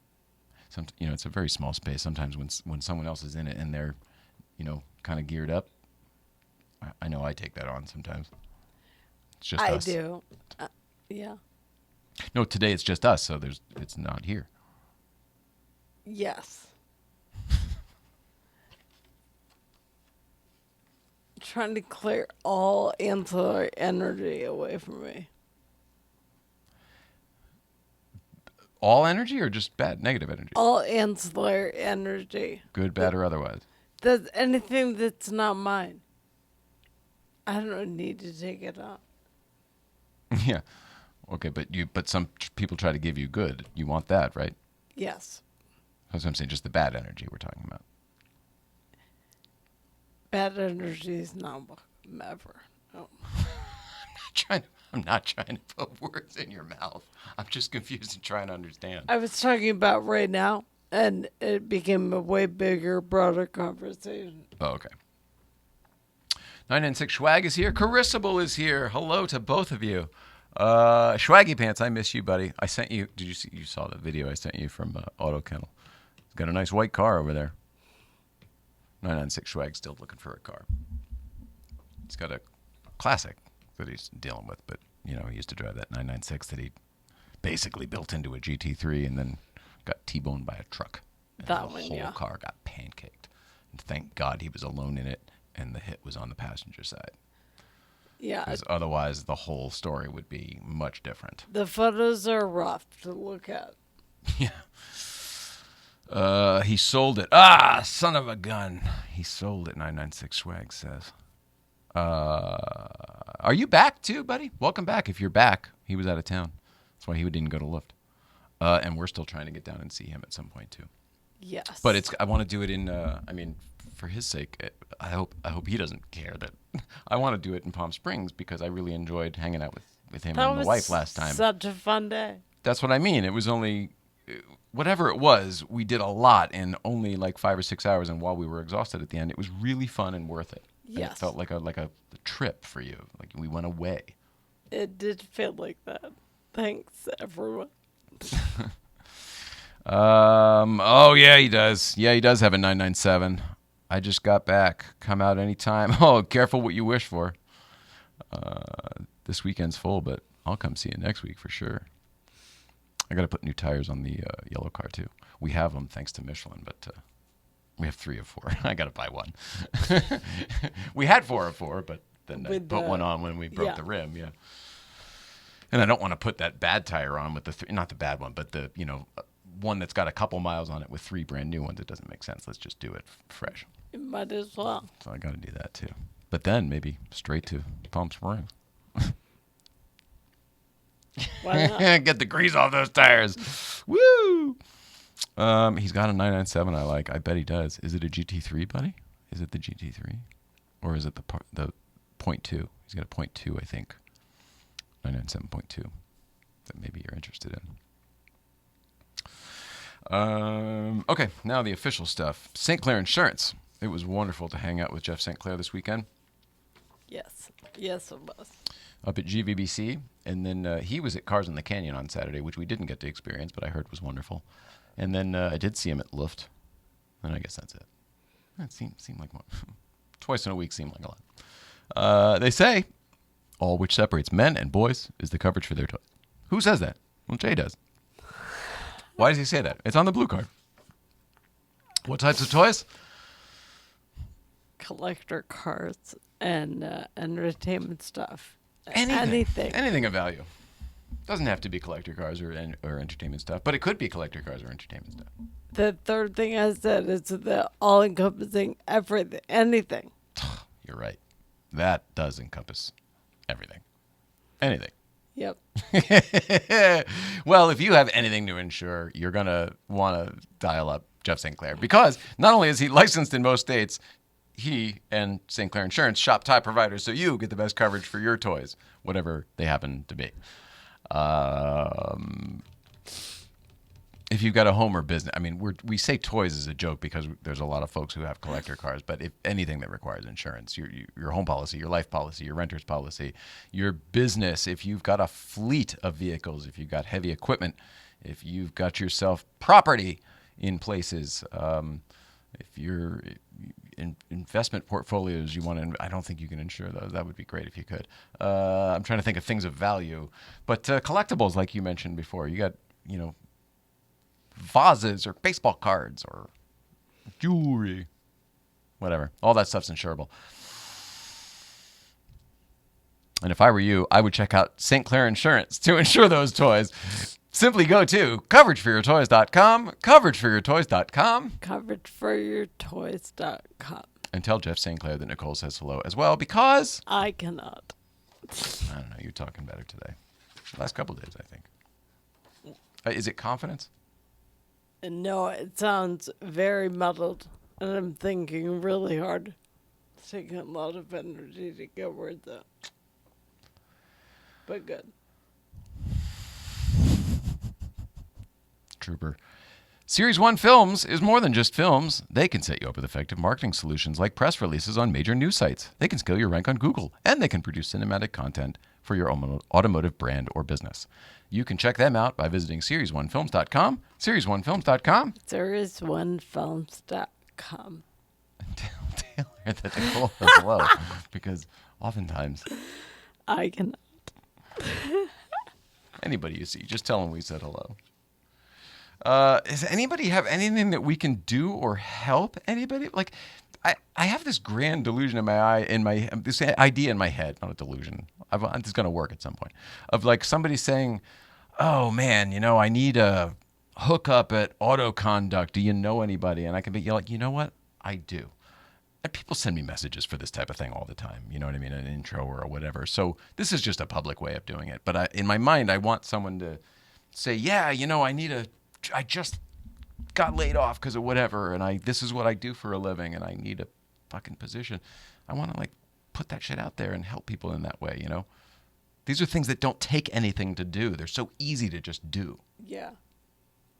It's a very small space. Sometimes when someone else is in it and they're, kind of geared up, I know I take that on sometimes. It's just us. I do. Yeah. No, today it's just us, so it's not here. Yes. Trying to clear all ancillary energy away from me. All energy or just negative energy? All ancillary energy. Good, bad, or otherwise? That's anything that's not mine. I don't need to take it on. Yeah. Okay, but some people try to give you good. You want that, right? Yes. That's what I'm saying, just the bad energy we're talking about. Bad energy is not welcome ever. No. I'm not trying to put words in your mouth. I'm just confused and trying to understand. I was talking about right now, and it became a way bigger, broader conversation. Oh, okay. 996 Schwag is here. Carissable is here. Hello to both of you. Schwaggy Pants, I miss you, buddy. I sent you. Did you saw the video I sent you from Auto Kennel? He's got a nice white car over there. 996 Schwag still looking for a car. He's got a classic that he's dealing with, but he used to drive that 996 that he basically built into a GT3 and then got T-boned by a truck. And That the one, whole yeah. car got pancaked. And thank God he was alone in it, and the hit was on the passenger side. Yeah. Because otherwise, the whole story would be much different. The photos are rough to look at. Yeah. He sold it. Son of a gun. He sold it, 996 Swag says. Are you back too, buddy? Welcome back. If you're back, he was out of town. That's why he didn't go to Luft. And we're still trying to get down and see him at some point too. Yes. But I want to do it in, for his sake, I hope he doesn't care that I want to do it in Palm Springs because I really enjoyed hanging out with him and the wife last time. Such a fun day. That's what I mean. It was only, whatever it was, we did a lot in only like 5 or 6 hours. And while we were exhausted at the end, it was really fun and worth it. And Yes. it felt like a trip for you. Like we went away. It did feel like that. Thanks, everyone. Oh yeah, he does. Yeah, he does have a 997. I just got back. Come out anytime. Oh, careful what you wish for. This weekend's full, but I'll come see you next week for sure. I got to put new tires on the yellow car too. We have them thanks to Michelin, but we have 3 of 4. I got to buy one. We had 4 of 4, but then I put one on when we broke the rim. Yeah. And I don't want to put that bad tire on with not the bad one, but the one that's got a couple miles on it with 3 brand new ones. It doesn't make sense. Let's just do it fresh. You might as well. So I got to do that too. But then maybe straight to Palm Springs. Why not? Get the grease off those tires. Woo! He's got a 997 I like. I bet he does. Is it a GT3, buddy? Is it the GT3? Or is it the .2? He's got a .2, I think. 997.2 that maybe you're interested in. Okay, now the official stuff. St. Clair Insurance. It was wonderful to hang out with Jeff St. Clair this weekend. Yes. Yes, it was. Up at GVBC. And then he was at Cars in the Canyon on Saturday, which we didn't get to experience, but I heard was wonderful. And then I did see him at Luft. And I guess that's it. It seemed like more. Twice in a week seemed like a lot. They say all which separates men and boys is the coverage for their toys. Who says that? Well, Jay does. Why does he say that? It's on the blue card. What types of toys? Collector cards and entertainment stuff. Anything. Anything of value. Doesn't have to be collector cars or entertainment stuff, but it could be collector cars or entertainment stuff. The third thing I said is the all-encompassing everything, anything. You're right. That does encompass everything. Anything. Yep. Well, if you have anything to insure, you're going to want to dial up Jeff St. Clair because not only is he licensed in most states, he and St. Clair Insurance shop tie providers so you get the best coverage for your toys, whatever they happen to be. If you've got a home or business, I mean, we say toys as a joke because there's a lot of folks who have collector cars, but if anything that requires insurance, your home policy, your life policy, your renter's policy, your business, if you've got a fleet of vehicles, if you've got heavy equipment, if you've got yourself property in places, if you're in investment portfolios you want to, I don't think you can insure those. That would be great if you could. I'm trying to think of things of value, but collectibles, like you mentioned before, you got, vases or baseball cards or jewelry, whatever. All that stuff's insurable. And if I were you, I would check out St. Clair Insurance to insure those toys. Simply go to coverageforyourtoys.com, coverageforyourtoys.com. Coverageforyourtoys.com. And tell Jeff St. Clair that Nicole says hello as well because... I cannot. I don't know. You're talking better today. Last couple days, I think. Is it confidence? No, it sounds very muddled, and I'm thinking really hard. It's taking a lot of energy to get words out. But good. Trooper. Series 1 Films is more than just films. They can set you up with effective marketing solutions like press releases on major news sites. They can scale your rank on Google, and they can produce cinematic content for your automotive brand or business. You can check them out by visiting series1films.com, series1films.com. Series1films.com. tell her that Nicole says hello, because oftentimes I can. anybody you see, just tell them we said hello. Does anybody have anything that we can do or help anybody? Like, I have this grand delusion this idea in my head, not a delusion. It's going to work at some point. Of like somebody saying, "Oh man, I need a hookup at Auto Conduct. Do you know anybody?" And I can be like, you know what? I do. And people send me messages for this type of thing all the time. You know what I mean? An intro or whatever. So this is just a public way of doing it. But in my mind, I want someone to say, yeah, I just got laid off because of whatever, and this is what I do for a living, and I need a fucking position. I want to put that shit out there and help people in that way. These are things that don't take anything to do. They're so easy to just do. Yeah.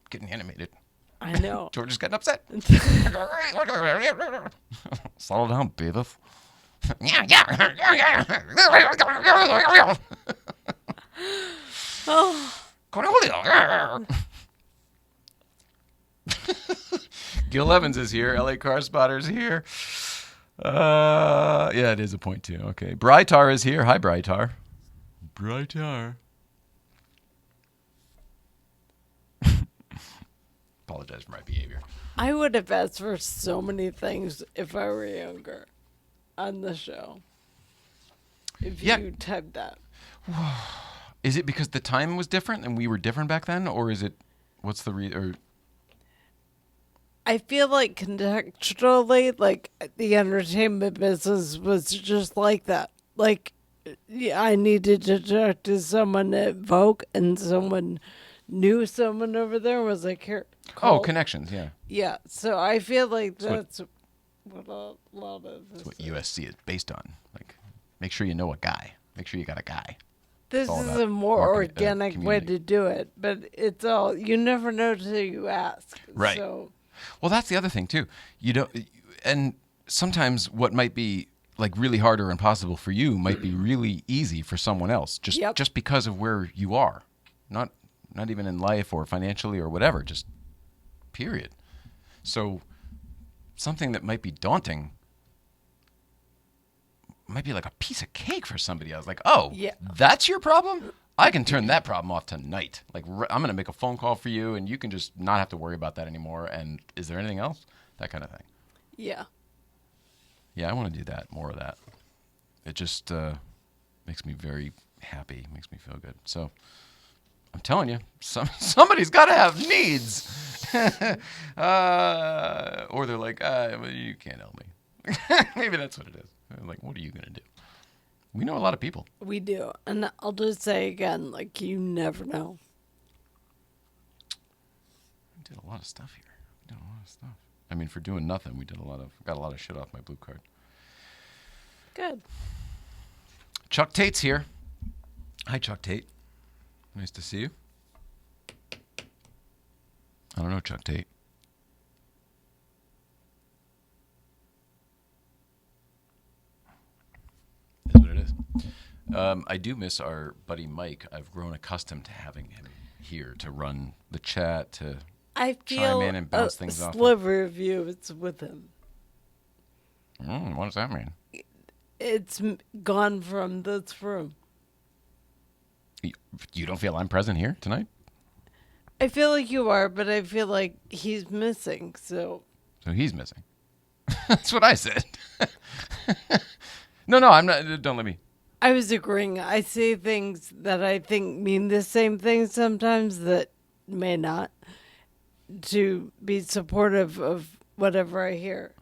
Getting animated. I know. George is getting upset. Settle down, Beavis. Oh. Gil Evans is here. LA Car Spotter's here. Yeah, it is a point too. Okay. Brytar is here. Hi, Brytar. Brytar. Apologize for my behavior. I would have asked for so many things if I were younger on the show. If you typed that. Is it because the time was different and we were different back then? Or is it, what's the reason? I feel like contextually, the entertainment business was just like that. I needed to talk to someone at Vogue, and someone knew someone over there, was like, here. Oh, connections, yeah. Yeah, so I feel like that's what a lot of That's what USC is based on. Make sure you know a guy. Make sure you got a guy. This is a more organic way to do it, but it's all, you never know till you ask. Right. So. Well, that's the other thing too. And sometimes what might be really hard or impossible for you might be really easy for someone else, just because of where you are, not even in life or financially or whatever, just period. So something that might be daunting might be like a piece of cake for somebody else. That's your problem? I can turn that problem off tonight. I'm going to make a phone call for you, and you can just not have to worry about that anymore. And is there anything else? That kind of thing. Yeah. Yeah, I want to do that, more of that. It just makes me very happy, makes me feel good. So I'm telling you, somebody's got to have needs. Or they're like, well, you can't help me. Maybe that's what it is. What are you going to do? We know a lot of people. We do. And I'll just say again, you never know. We did a lot of stuff here. I mean, for doing nothing, got a lot of shit off my blue card. Good. Chuck Tate's here. Hi, Chuck Tate. Nice to see you. I don't know Chuck Tate. Is what it is. I do miss our buddy Mike. I've grown accustomed to having him here to run the chat, to I chime in feel and bounce a things off. sliver of you, it's with him. What does that mean? It's gone from this room. You don't feel I'm present here tonight? I feel like you are, but I feel like he's missing, so. So he's missing. That's what I said. No, I'm not. Don't let me. I was agreeing. I say things that I think mean the same thing sometimes that may not, to be supportive of whatever I hear.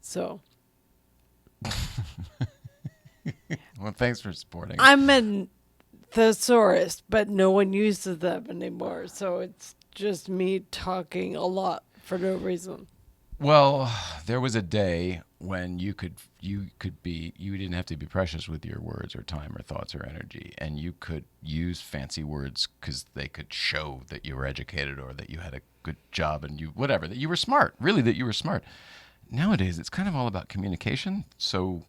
So. Well, thanks for supporting. I'm a thesaurus, but no one uses them anymore. So it's just me talking a lot for no reason. Well, there was a day when you didn't have to be precious with your words or time or thoughts or energy, and you could use fancy words because they could show that you were educated or that you had a good job and that you were smart, really that you were smart. Nowadays, it's kind of all about communication, so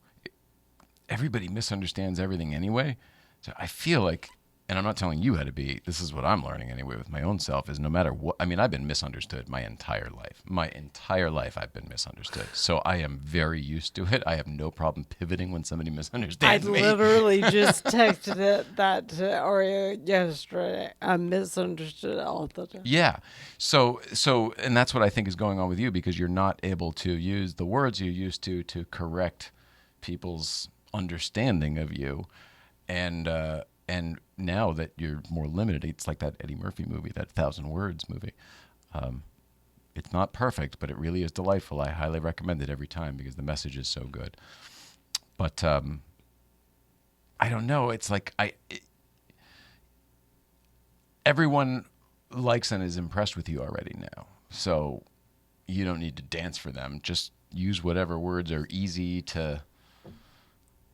everybody misunderstands everything anyway. So I feel like and I'm not telling you how to be, this is what I'm learning anyway with my own self, is no matter what, I mean, I've been misunderstood my entire life. My entire life I've been misunderstood. So I am very used to it. I have no problem pivoting when somebody I misunderstands me. literally just texted that to Oreo yesterday. I'm misunderstood all the time. Yeah. So, and that's what I think is going on with you, because you're not able to use the words you used to correct people's understanding of you. And now that you're more limited, it's like that Eddie Murphy movie, that 1,000 Words movie. It's not perfect, but it really is delightful. I highly recommend it every time because the message is so good. But I don't know. It's like everyone likes and is impressed with you already now. So you don't need to dance for them. Just use whatever words are easy to...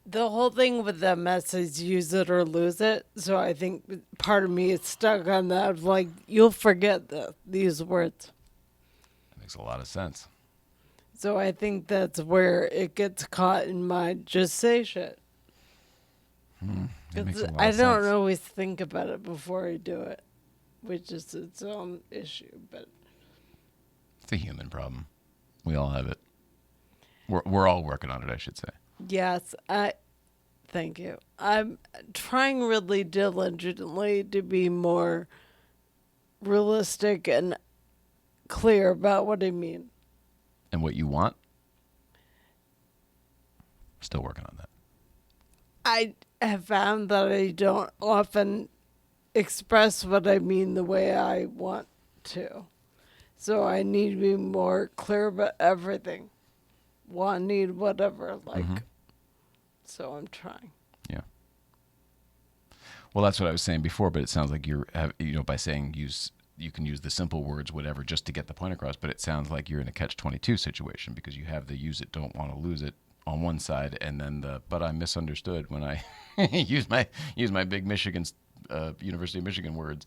The whole thing with that message, use it or lose it. So I think part of me is stuck on that. Of like, you'll forget these words. That makes a lot of sense. So I think that's where it gets caught in my just say shit. That makes a lot I of don't sense. always think about it before I do it, which is its own issue. But It's a human problem. We all have it. We're all working on it, I should say. yes, thank you. I'm trying really diligently to be more realistic and clear about what I mean. And what you want? Still working on that. I have found that I don't often express what I mean the way I want to. So I need to be more clear about everything. Want, need, whatever, like. So I'm trying. Yeah. Well, that's what I was saying before, but it sounds like you're, by saying you can use the simple words, whatever, just to get the point across. But it sounds like you're in a catch-22 situation because you have the use it, don't want to lose it on one side, and then but I'm misunderstood when I use my big University of Michigan words.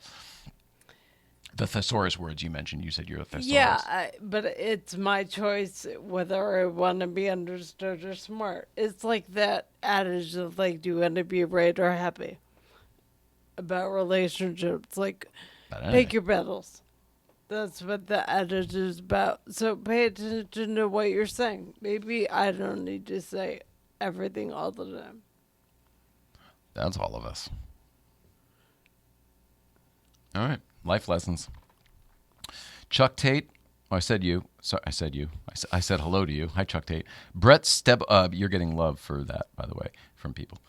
The thesaurus words you mentioned, you said you're a thesaurus. Yeah, but it's my choice whether I want to be understood or smart. It's like that adage of like, do you want to be right or happy? About relationships, like, pick your battles. That's what the adage is about. So pay attention to what you're saying. Maybe I don't need to say everything all the time. That's all of us. All right. Life lessons. Chuck Tate. Oh, I said you. Sorry, I said you. I said hello to you. Hi, Chuck Tate. Brett you're getting love for that, by the way, from people.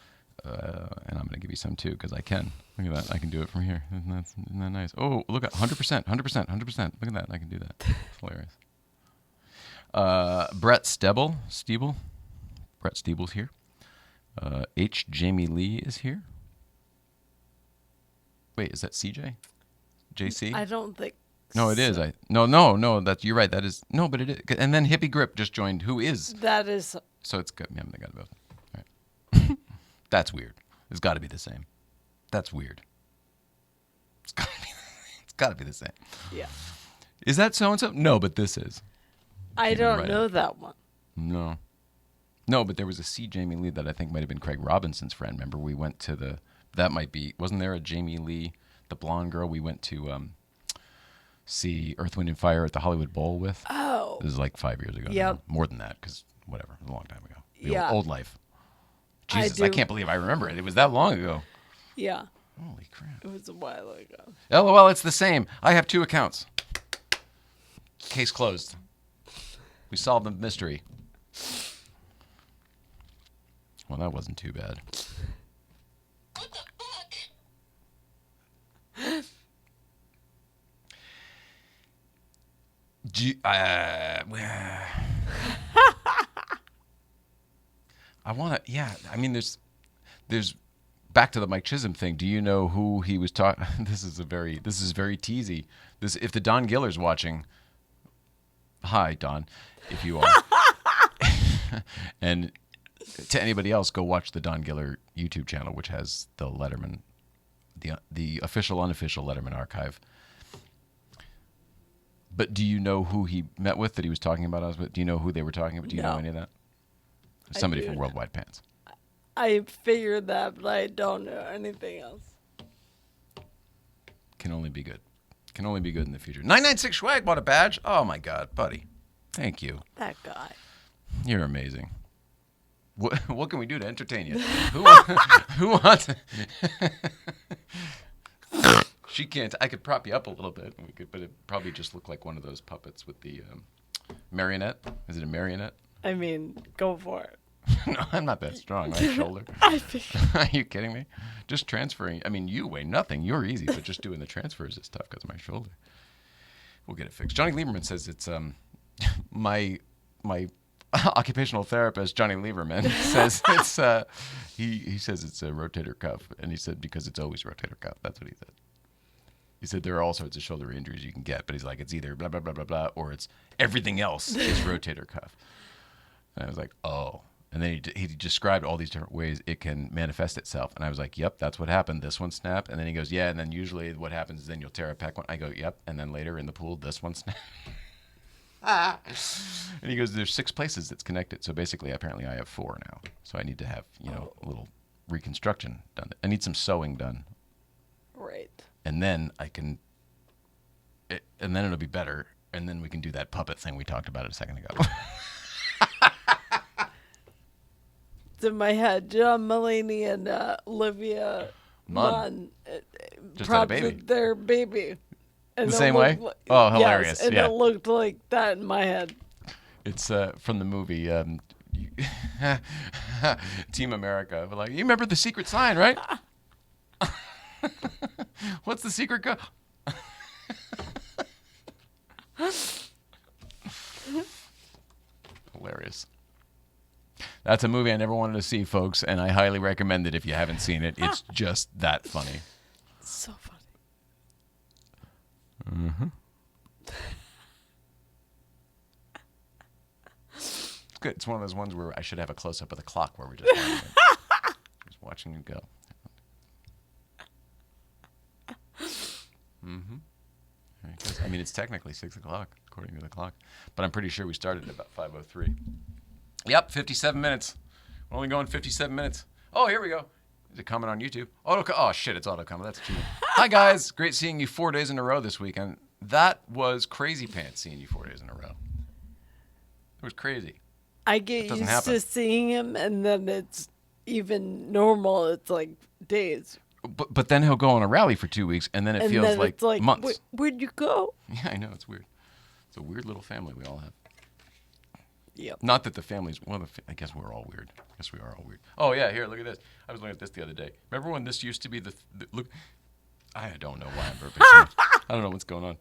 And I'm going to give you some, too, because I can. Look at that. I can do it from here. Isn't that nice? Oh, look at 100%, 100%, 100%. Look at that. I can do that. It's hilarious. Brett Steeble. Brett Steeble's here. H. Jamie Lee is here. Wait, is that CJ? JC? I don't think. No, it is. No. You're right. That is but it is. And then Hippie Grip just joined. Who is? That is. So it's good. Yeah, I got both. All right. That's weird. It's got to be the same. That's weird. It's got to be the same. Yeah. Is that so and so? No, but this is. I don't know that one. No, but there was a C. Jamie Lee that I think might have been Craig Robinson's friend. Remember, we went to that might be, wasn't there a Jamie Lee, the blonde girl we went to see Earth, Wind, and Fire at the Hollywood Bowl with? Oh. This is like 5 years ago. Yep. No, more than that, because whatever, it was a long time ago. Yeah. Old life. Jesus, I can't believe I remember it. It was that long ago. Yeah. Holy crap. It was a while ago. LOL, it's the same. I have 2 accounts. Case closed. We solved the mystery. Well, that wasn't too bad. I want to, yeah. I mean, there's back to the Mike Chisholm thing. Do you know who he was talking? This is very teasy. If the Don Giller's watching, hi Don, if you are, and to anybody else, go watch the Don Giller YouTube channel, which has the Letterman, the official, unofficial Letterman archive. But do you know who he met with that he was talking about us with? Do you know who they were talking about? Do you know any of that? Somebody from Worldwide Pants. I figured that, but I don't know anything else. Can only be good. Can only be good in the future. 996 Swag bought a badge. Oh my God, buddy. Thank you. That guy. You're amazing. What can we do to entertain you? Who wants? She can't. I could prop you up a little bit. But it probably just look like one of those puppets with the marionette. Is it a marionette? I mean, go for it. No, I'm not that strong. My shoulder. Are you kidding me? Just transferring. I mean, you weigh nothing. You're easy, but just doing the transfers is tough because of my shoulder. We'll get it fixed. Johnny Lieberman says it's my occupational therapist, Johnny Lieberman, says it's he says it's a rotator cuff, and he said because it's always rotator cuff. That's what he said. He said there are all sorts of shoulder injuries you can get, but he's like it's either blah blah blah blah blah or it's everything else is rotator cuff. And I was like, oh. And then he described all these different ways it can manifest itself. And I was like, yep, that's what happened. This one snapped. And then he goes, yeah. And then usually what happens is then you'll tear a pec one. I go, yep. And then later in the pool, this one snapped. And he goes, there's 6 places that's connected. So basically, apparently I have 4 now. So I need to have, a little reconstruction done. I need some sewing done. Right. And then and then it'll be better. And then we can do that puppet thing we talked about a second ago. It's in my head. John Mulaney and Olivia Munn just had a baby. Their baby. And the same way? Oh, hilarious. Yes, and yeah. it looked like that in my head. It's from the movie Team America. We're like, you remember the secret sign, right? What's the secret code? Hilarious. That's a movie I never wanted to see, folks, and I highly recommend it if you haven't seen it. It's just that funny. So funny. Mm-hmm. It's good. It's one of those ones where I should have a close-up of the clock where we're just watching it. Just watching it go. Mm-hmm. I mean, it's technically 6 o'clock, according to the clock. But I'm pretty sure we started at about 5:03. Yep, 57 minutes. We're only going 57 minutes. Oh, here we go. There's a comment on YouTube. Oh, shit, it's autocomment. That's cheating. Hi, guys. Great seeing you 4 days in a row this weekend. That was crazy pants seeing you 4 days in a row. It was crazy. I get used to seeing him, and then it's even normal. It's like days. But then he'll go on a rally for 2 weeks, and then it feels like months. Where'd you go? Yeah, I know. It's weird. It's a weird little family we all have. Yep. Not that the families, I guess we're all weird. I guess we are all weird. Oh, yeah, here, look at this. I was looking at this the other day. Remember when this used to be look, I don't know why I'm burping so much. I don't know what's going on.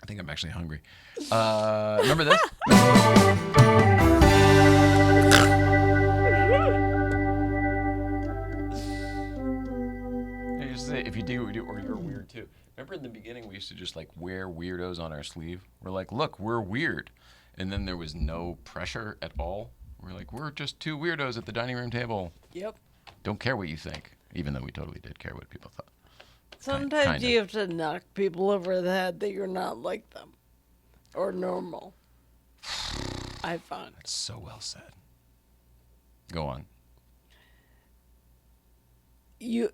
I think I'm actually hungry. Remember this? I used to say, if you do, we do, or you're weird too. Remember in the beginning we used to just like wear weirdos on our sleeve? We're like, look, we're weird. And then there was no pressure at all. We're like, we're just 2 weirdos at the dining room table. Yep. Don't care what you think, even though we totally did care what people thought. Sometimes you have to knock people over the head that you're not like them or normal. I found. That's so well said. Go on. You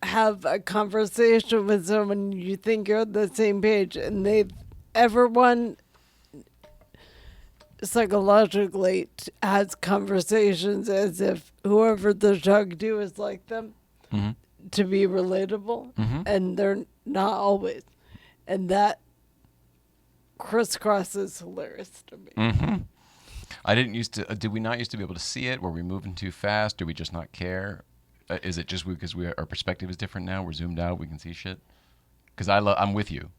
have a conversation with someone you think you're on the same page, and everyone psychologically has conversations as if whoever they're talking to is like them to be relatable, and they're not always. And that crisscross is hilarious to me. I didn't used to. Did we not used to be able to see it? Were we moving too fast? Do we just not care? Is it just because our perspective is different now? We're zoomed out. We can see shit. Because I'm with you.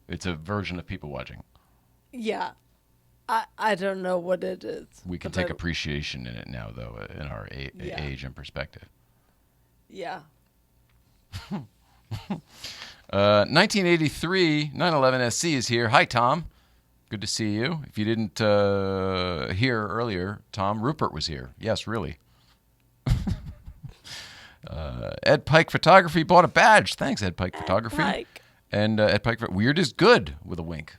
It's a version of people watching. Yeah. I don't know what it is. We can take appreciation in it now, though, in our age and perspective. Yeah. 1983 911 SC is here. Hi, Tom. Good to see you. If you didn't hear earlier, Tom, Rupert was here. Yes, really. Ed Pike Photography bought a badge. Thanks, Ed Pike Photography. Pike. And Ed Pike, Weird is Good with a wink.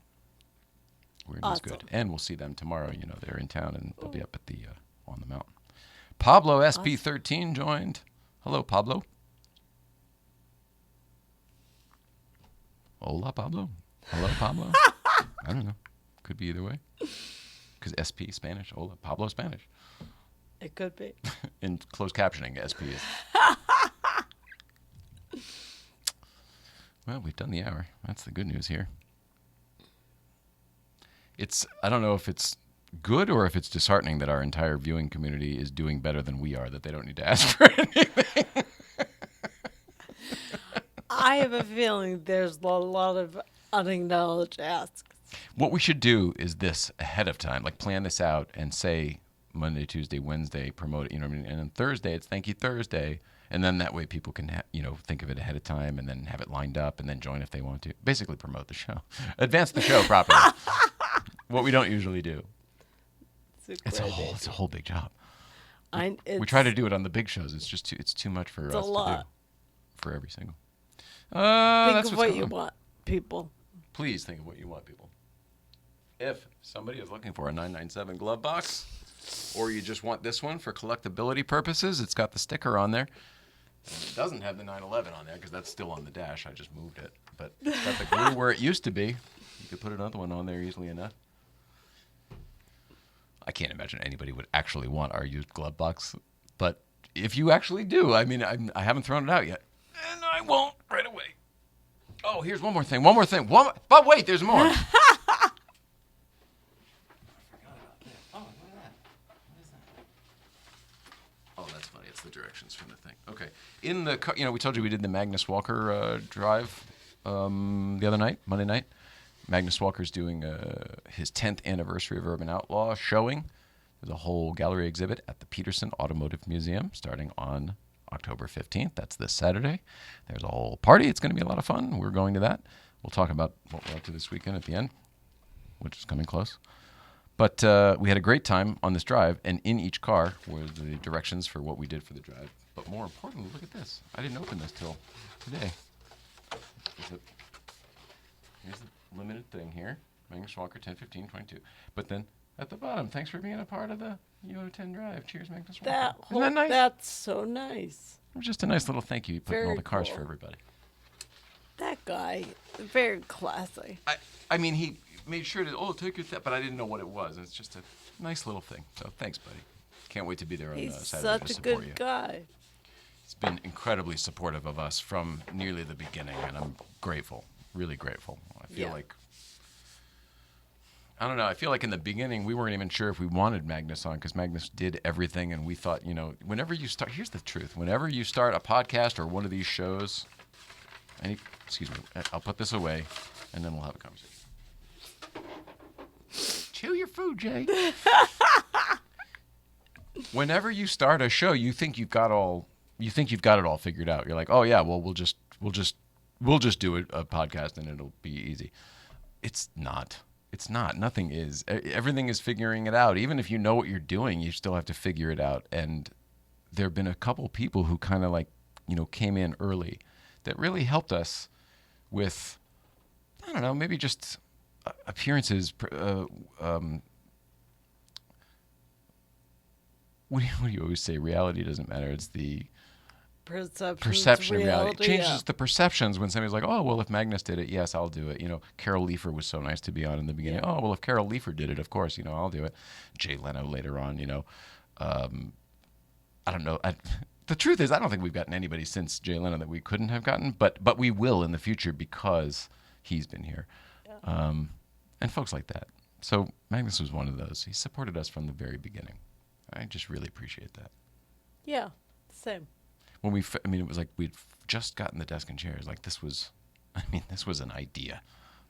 Weird is Awesome. Good. And we'll see them tomorrow. You know, they're in town and they'll be up at the on the mountain. Pablo SP13 joined. Hello, Pablo. Hola, Pablo. Hello, Pablo. I don't know. Could be either way. Because SP, Spanish. Hola, Pablo, Spanish. It could be. In closed captioning, SP is. Well, we've done the hour. That's the good news here. I don't know if it's good or if it's disheartening that our entire viewing community is doing better than we are, that they don't need to ask for anything. I have a feeling there's a lot of unacknowledged asks. What we should do is this ahead of time, like plan this out and say Monday, Tuesday, Wednesday, promote it, you know what I mean? And then Thursday, it's Thank You Thursday. And then that way people can, think of it ahead of time and then have it lined up and then join if they want to. Basically promote the show. Advance the show properly. What we don't usually do. It's a whole big job. We try to do it on the big shows. It's just too much for us to do for every single. Think of what you want, people. Please think of what you want, people. If somebody is looking for a 997 glove box, or you just want this one for collectability purposes, it's got the sticker on there. It doesn't have the 911 on there because that's still on the dash. I just moved it. But it's got the glue where it used to be. You could put another one on there easily enough. I can't imagine anybody would actually want our used glove box. But if you actually do, I mean, I haven't thrown it out yet. And I won't right away. Oh, here's one more thing. But wait, there's more. Oh, that's funny. It's the directions from the thing. Okay. In the, we told you we did the Magnus Walker drive the other night, Monday night. Magnus Walker's doing his 10th anniversary of Urban Outlaw showing. There's a whole gallery exhibit at the Peterson Automotive Museum starting on October 15th. That's this Saturday. There's a whole party. It's going to be a lot of fun. We're going to that. We'll talk about what we're up to this weekend at the end, which is coming close. But we had a great time on this drive, and in each car were the directions for what we did for the drive. But more importantly, look at this. I didn't open this till today. Here's the limited thing here. Magnus Walker 10/15/22. But then at the bottom, thanks for being a part of the UO10 drive. Cheers, Magnus Walker. Isn't that nice? That's so nice. It was just a nice little thank you. You put in all the cars for everybody. That guy, very classy. I mean, he made sure to, take your but I didn't know what it was. And it's just a nice little thing. So thanks, buddy. Can't wait to be there on He's Saturday to such a support good you. guy. He's been incredibly supportive of us from nearly the beginning, and I'm grateful, really grateful. I feel like, I don't know, I feel like in the beginning we weren't even sure if we wanted Magnus on because Magnus did everything, and we thought, whenever you start, here's the truth, whenever you start a podcast or one of these shows, excuse me, I'll put this away, and then we'll have a conversation. Chew your food, Jay. Whenever you start a show, you think you've got it all figured out. You're like, oh yeah, well we'll just do a podcast and it'll be easy. It's not. It's not. Nothing is. Everything is figuring it out. Even if you know what you're doing, you still have to figure it out. And there have been a couple people who kind of came in early that really helped us with, I don't know, maybe just appearances. What do you always say? Reality doesn't matter. It's the perception of reality. It changes the perceptions when somebody's like, oh, well, if Magnus did it, yes, I'll do it. Carol Leifer was so nice to be on in the beginning. Yeah. Oh, well, if Carol Leifer did it, of course, I'll do it. Jay Leno later on, I don't know. The truth is, I don't think we've gotten anybody since Jay Leno that we couldn't have gotten, but we will in the future because he's been here. Yeah. And folks like that. So Magnus was one of those. He supported us from the very beginning. I just really appreciate that. Yeah, same. When it was like we'd just gotten the desk and chairs. Like this was an idea.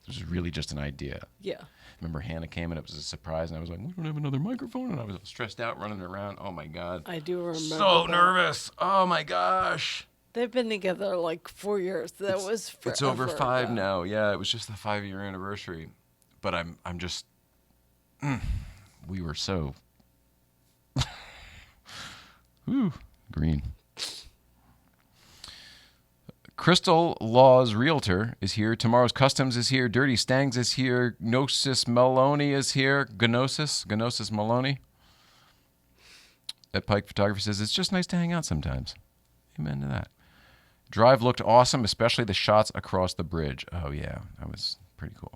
This was really just an idea. Yeah. Remember Hannah came and it was a surprise and I was like, we don't have another microphone. And I was stressed out running around. Oh my God. I do remember. So nervous. Oh my gosh. They've been together like 4 years. That was forever. It's over 5 now. Yeah, it was just the 5-year anniversary. But I'm just, we were so, green. Crystal Laws Realtor is here. Tomorrow's Customs is here. Dirty Stangs is here. Gnosis Maloney is here. Gnosis Maloney. At Pike Photography says, it's just nice to hang out sometimes. Amen to that. Drive looked awesome, especially the shots across the bridge. Oh, yeah. That was pretty cool.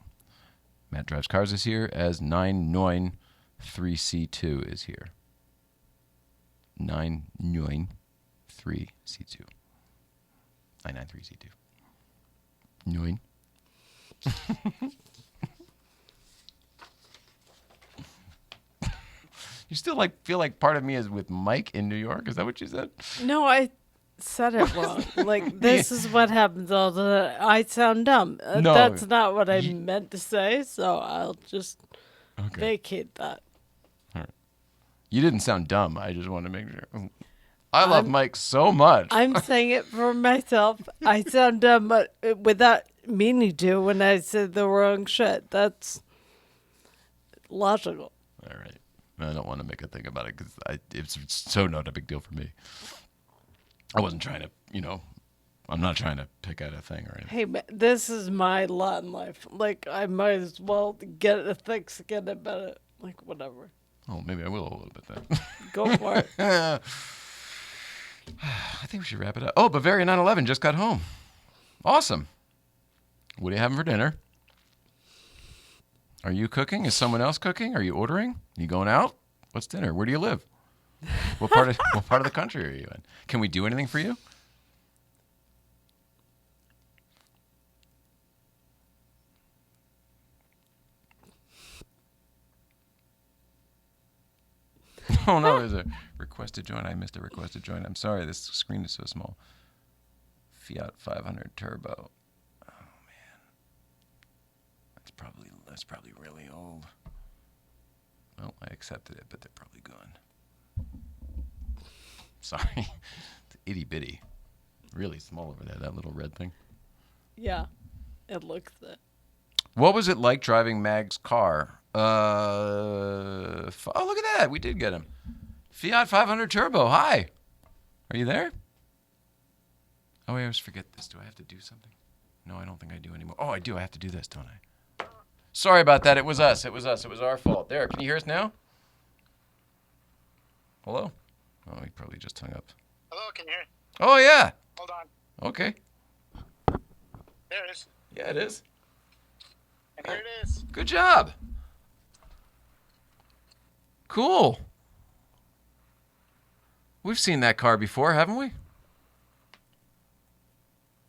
Matt Drives Cars is here as 993C2 is here. 993C2. 993C2. 9. You still feel like part of me is with Mike in New York? Is that what you said? No, I said it wrong. Like, this is what happens all the time. I sound dumb. No, That's not what I meant to say, so I'll just vacate that. All right. You didn't sound dumb. I just wanted to make sure. I love Mike so much. I'm saying it for myself. I sound dumb, but without meaning to when I said the wrong shit. That's logical. All right. I don't want to make a thing about it because it's so not a big deal for me. I wasn't trying to, I'm not trying to pick out a thing or anything. Hey, man, this is my lot in life. Like, I might as well get a thick skin about it. Like, whatever. Oh, maybe I will a little bit then. Go for it. I think we should wrap it up. Oh, Bavaria 911 just got home. Awesome. What are you having for dinner? Are you cooking? Is someone else cooking? Are you ordering? Are you going out? What's dinner? Where do you live? What part of the country are you in? Can we do anything for you? Oh no, there's a request to join. I missed a request to join. I'm sorry, this screen is so small. Fiat 500 Turbo. Oh man, that's probably really old. Well, I accepted it, but they're probably gone. Sorry, it's itty bitty, really small over there. That little red thing. Yeah, it looks it. What was it like driving Mag's car? Oh, look at that. We did get him. Fiat 500 Turbo. Hi. Are you there? Oh, I always forget this. Do I have to do something? No, I don't think I do anymore. Oh, I do. I have to do this, don't I? Sorry about that. It was us. It was our fault. There. Can you hear us now? Hello? Oh, he probably just hung up. Hello, can you hear me? Oh, yeah. Hold on. Okay. There it is. Yeah, it is. And here it is. Good job. Cool. We've seen that car before, haven't we?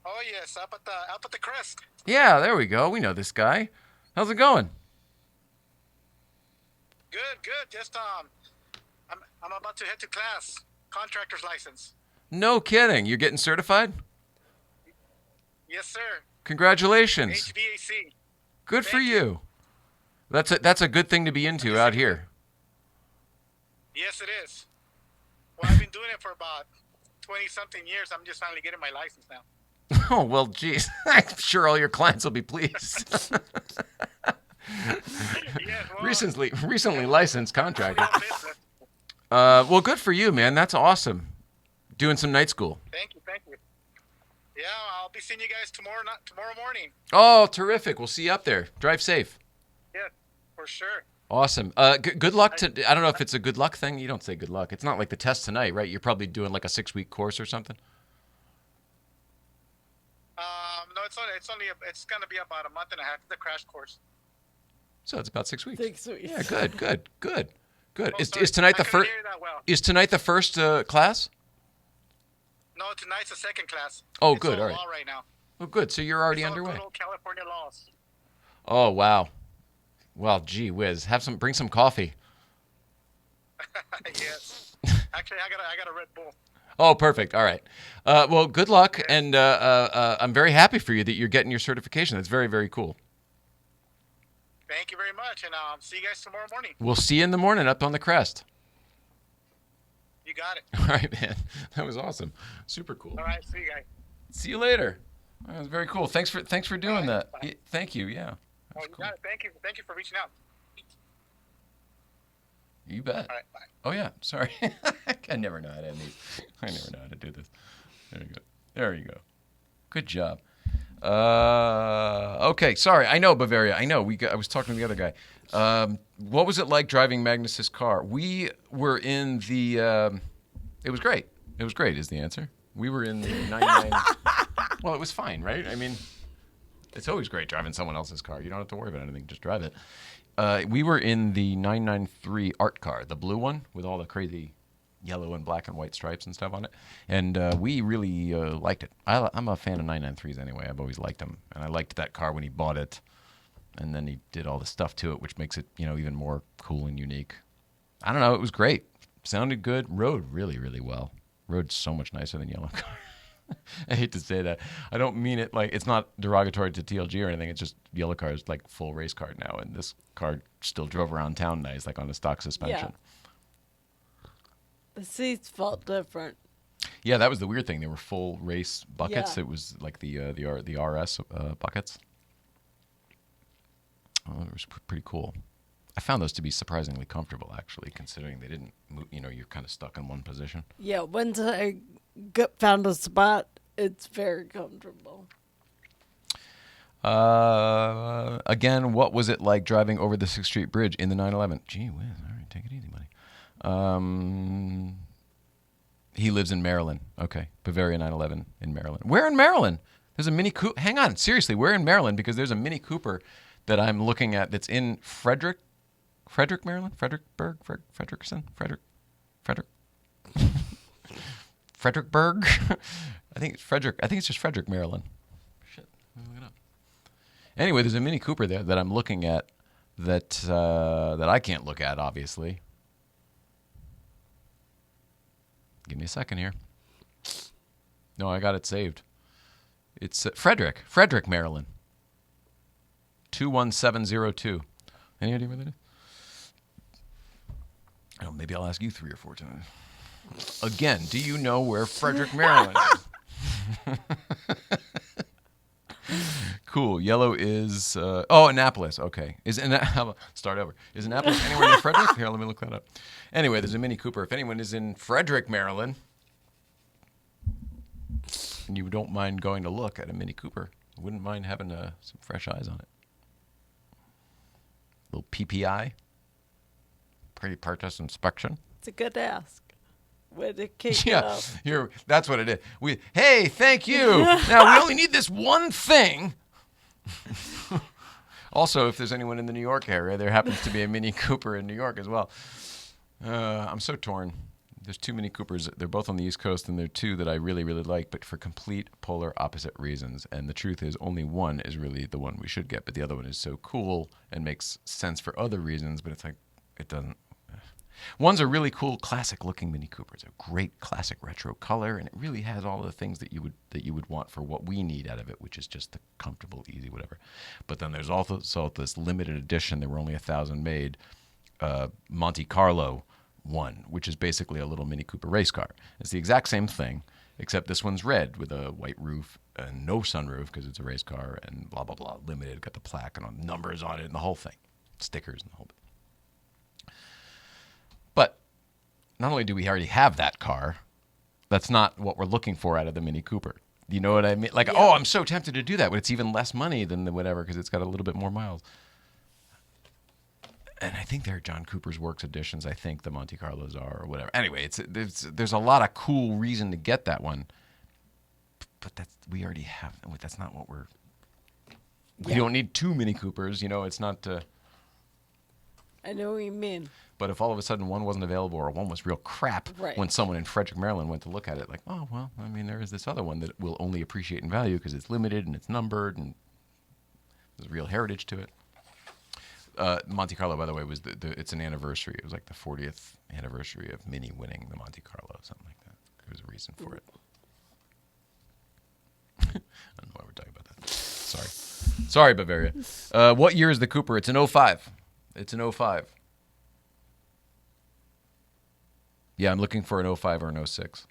Oh yes, up at the crest. Yeah, there we go. We know this guy. How's it going? Good. Just I'm about to head to class. Contractor's license. No kidding. You're getting certified? Yes, sir. Congratulations. HVAC. Good for you. That's a good thing to be into out here. Yes, it is. Well, I've been doing it for about 20-something years. I'm just finally getting my license now. Oh, well, geez. I'm sure all your clients will be pleased. Yes, well, Recently licensed contractor. Well, good for you, man. That's awesome. Doing some night school. Thank you. Yeah, I'll be seeing you guys tomorrow morning. Oh, terrific. We'll see you up there. Drive safe. Yeah, for sure. Awesome. Good luck to. I don't know if it's a good luck thing. You don't say good luck. It's not like the test tonight, right? You're probably doing like a 6-week course or something. No, it's gonna be about a month and a half. The crash course. So it's about 6 weeks. 6 weeks. Yeah, good. Oh, Is sorry. tonight the I couldn't first? hear that well. Is tonight the first class? No, tonight's the second class. Oh, It's good. all All right. law right now. Oh, good. So you're already It's all underway. good old California laws. Oh, wow. Well, gee whiz. Bring some coffee. Yes. Actually, I got a Red Bull. Oh, perfect. All right. Well, good luck, and I'm very happy for you that you're getting your certification. That's very, very cool. Thank you very much, and see you guys tomorrow morning. We'll see you in the morning up on the crest. You got it. All right, man. That was awesome. Super cool. All right, see you guys. See you later. That was very cool. Thanks for doing All right, that. bye. Yeah, thank you. Yeah. Oh, you got it. Thank you for reaching out. You bet. All right, bye. Oh yeah. Sorry. I never know how to end these. I never know how to do this. There you go. Good job. Okay. Sorry. I know Bavaria. I know. I was talking to the other guy. What was it like driving Magnus's car? We were in the. It was great. It was great. Is the answer. We were in the 99. Well, it was fine, right? I mean, it's always great driving someone else's car. You don't have to worry about anything. Just drive it. We were in the 993 art car, the blue one with all the crazy yellow and black and white stripes and stuff on it. And we really liked it. I'm a fan of 993s anyway. I've always liked them. And I liked that car when he bought it. And then he did all the stuff to it, which makes it, even more cool and unique. I don't know. It was great. Sounded good. Rode really, really well. Rode so much nicer than yellow car. I hate to say that. I don't mean it like it's not derogatory to TLG or anything. It's just yellow car is like full race car now, and this car still drove around town nice, like on a stock suspension. Yeah. The seats felt different. Yeah, that was the weird thing. They were full race buckets. Yeah. It was like the RS buckets. Oh, it was pretty cool. I found those to be surprisingly comfortable, actually, considering they didn't move. You're kind of stuck in one position. Yeah, once I found a spot, it's very comfortable. Again, what was it like driving over the 6th Street Bridge in the 911? Gee whiz, all right, take it easy, buddy. He lives in Maryland. Okay, Bavaria 911 in Maryland. Where in Maryland? There's a Mini Cooper. Hang on, seriously, where in Maryland? Because there's a Mini Cooper that I'm looking at that's in Frederick, Maryland? Fredericksburg? Frederickburg? I think it's Frederick. I think it's just Frederick, Maryland. Shit, let me look it up. Anyway, there's a Mini Cooper there that I'm looking at that I can't look at, obviously. Give me a second here. No, I got it saved. It's Frederick, Maryland. 21702. Any idea where that is? Oh, maybe I'll ask you 3 or 4 times. Again, do you know where Frederick, Maryland is? Cool. Yellow is Annapolis. Okay. Start over. Is Annapolis anywhere near Frederick? Here, let me look that up. Anyway, there's a Mini Cooper. If anyone is in Frederick, Maryland, and you don't mind going to look at a Mini Cooper, I wouldn't mind having some fresh eyes on it. Little PPI, pre-purchase inspection. It's a good ask. Way to kick it Yeah, up. here. That's what it is. Hey, thank you. Now we only need this one thing. Also, if there's anyone in the New York area, there happens to be a Mini Cooper in New York as well. I'm so torn. There's 2 Mini Coopers. They're both on the East Coast, and they're 2 that I really, really like, but for complete polar opposite reasons. And the truth is, only one is really the one we should get, but the other one is so cool and makes sense for other reasons, but it's like, it doesn't. One's a really cool, classic-looking Mini Cooper. It's a great classic retro color, and it really has all the things that you would want for what we need out of it, which is just the comfortable, easy, whatever. But then there's also this limited edition. There were only 1,000 made. Monte Carlo one, which is basically a little Mini Cooper race car. It's the exact same thing, except this one's red with a white roof and no sunroof because it's a race car and blah, blah, blah, limited, got the plaque and all the numbers on it and the whole thing, stickers and the whole thing. But not only do we already have that car, that's not what we're looking for out of the Mini Cooper. You know what I mean? Like, yeah. Oh, I'm so tempted to do that, but it's even less money than the whatever because it's got a little bit more miles. And I think they're John Cooper's Works editions. I think the Monte Carlos are or whatever. Anyway, there's a lot of cool reason to get that one. But we already have. That's not what we don't need 2 Mini Coopers. It's not. I know what you mean. But if all of a sudden one wasn't available or one was real crap, right. When someone in Frederick, Maryland went to look at it, like, oh, well, I mean, there is this other one that will only appreciate in value because it's limited and it's numbered and there's real heritage to it. Monte Carlo, by the way, was it's an anniversary. It was like the 40th anniversary of Mini winning the Monte Carlo, something like that. There was a reason for it. I don't know why we're talking about that. Sorry, Bavaria. What year is the Cooper? It's an 05. It's an 05. Yeah, I'm looking for an 05 or an 06.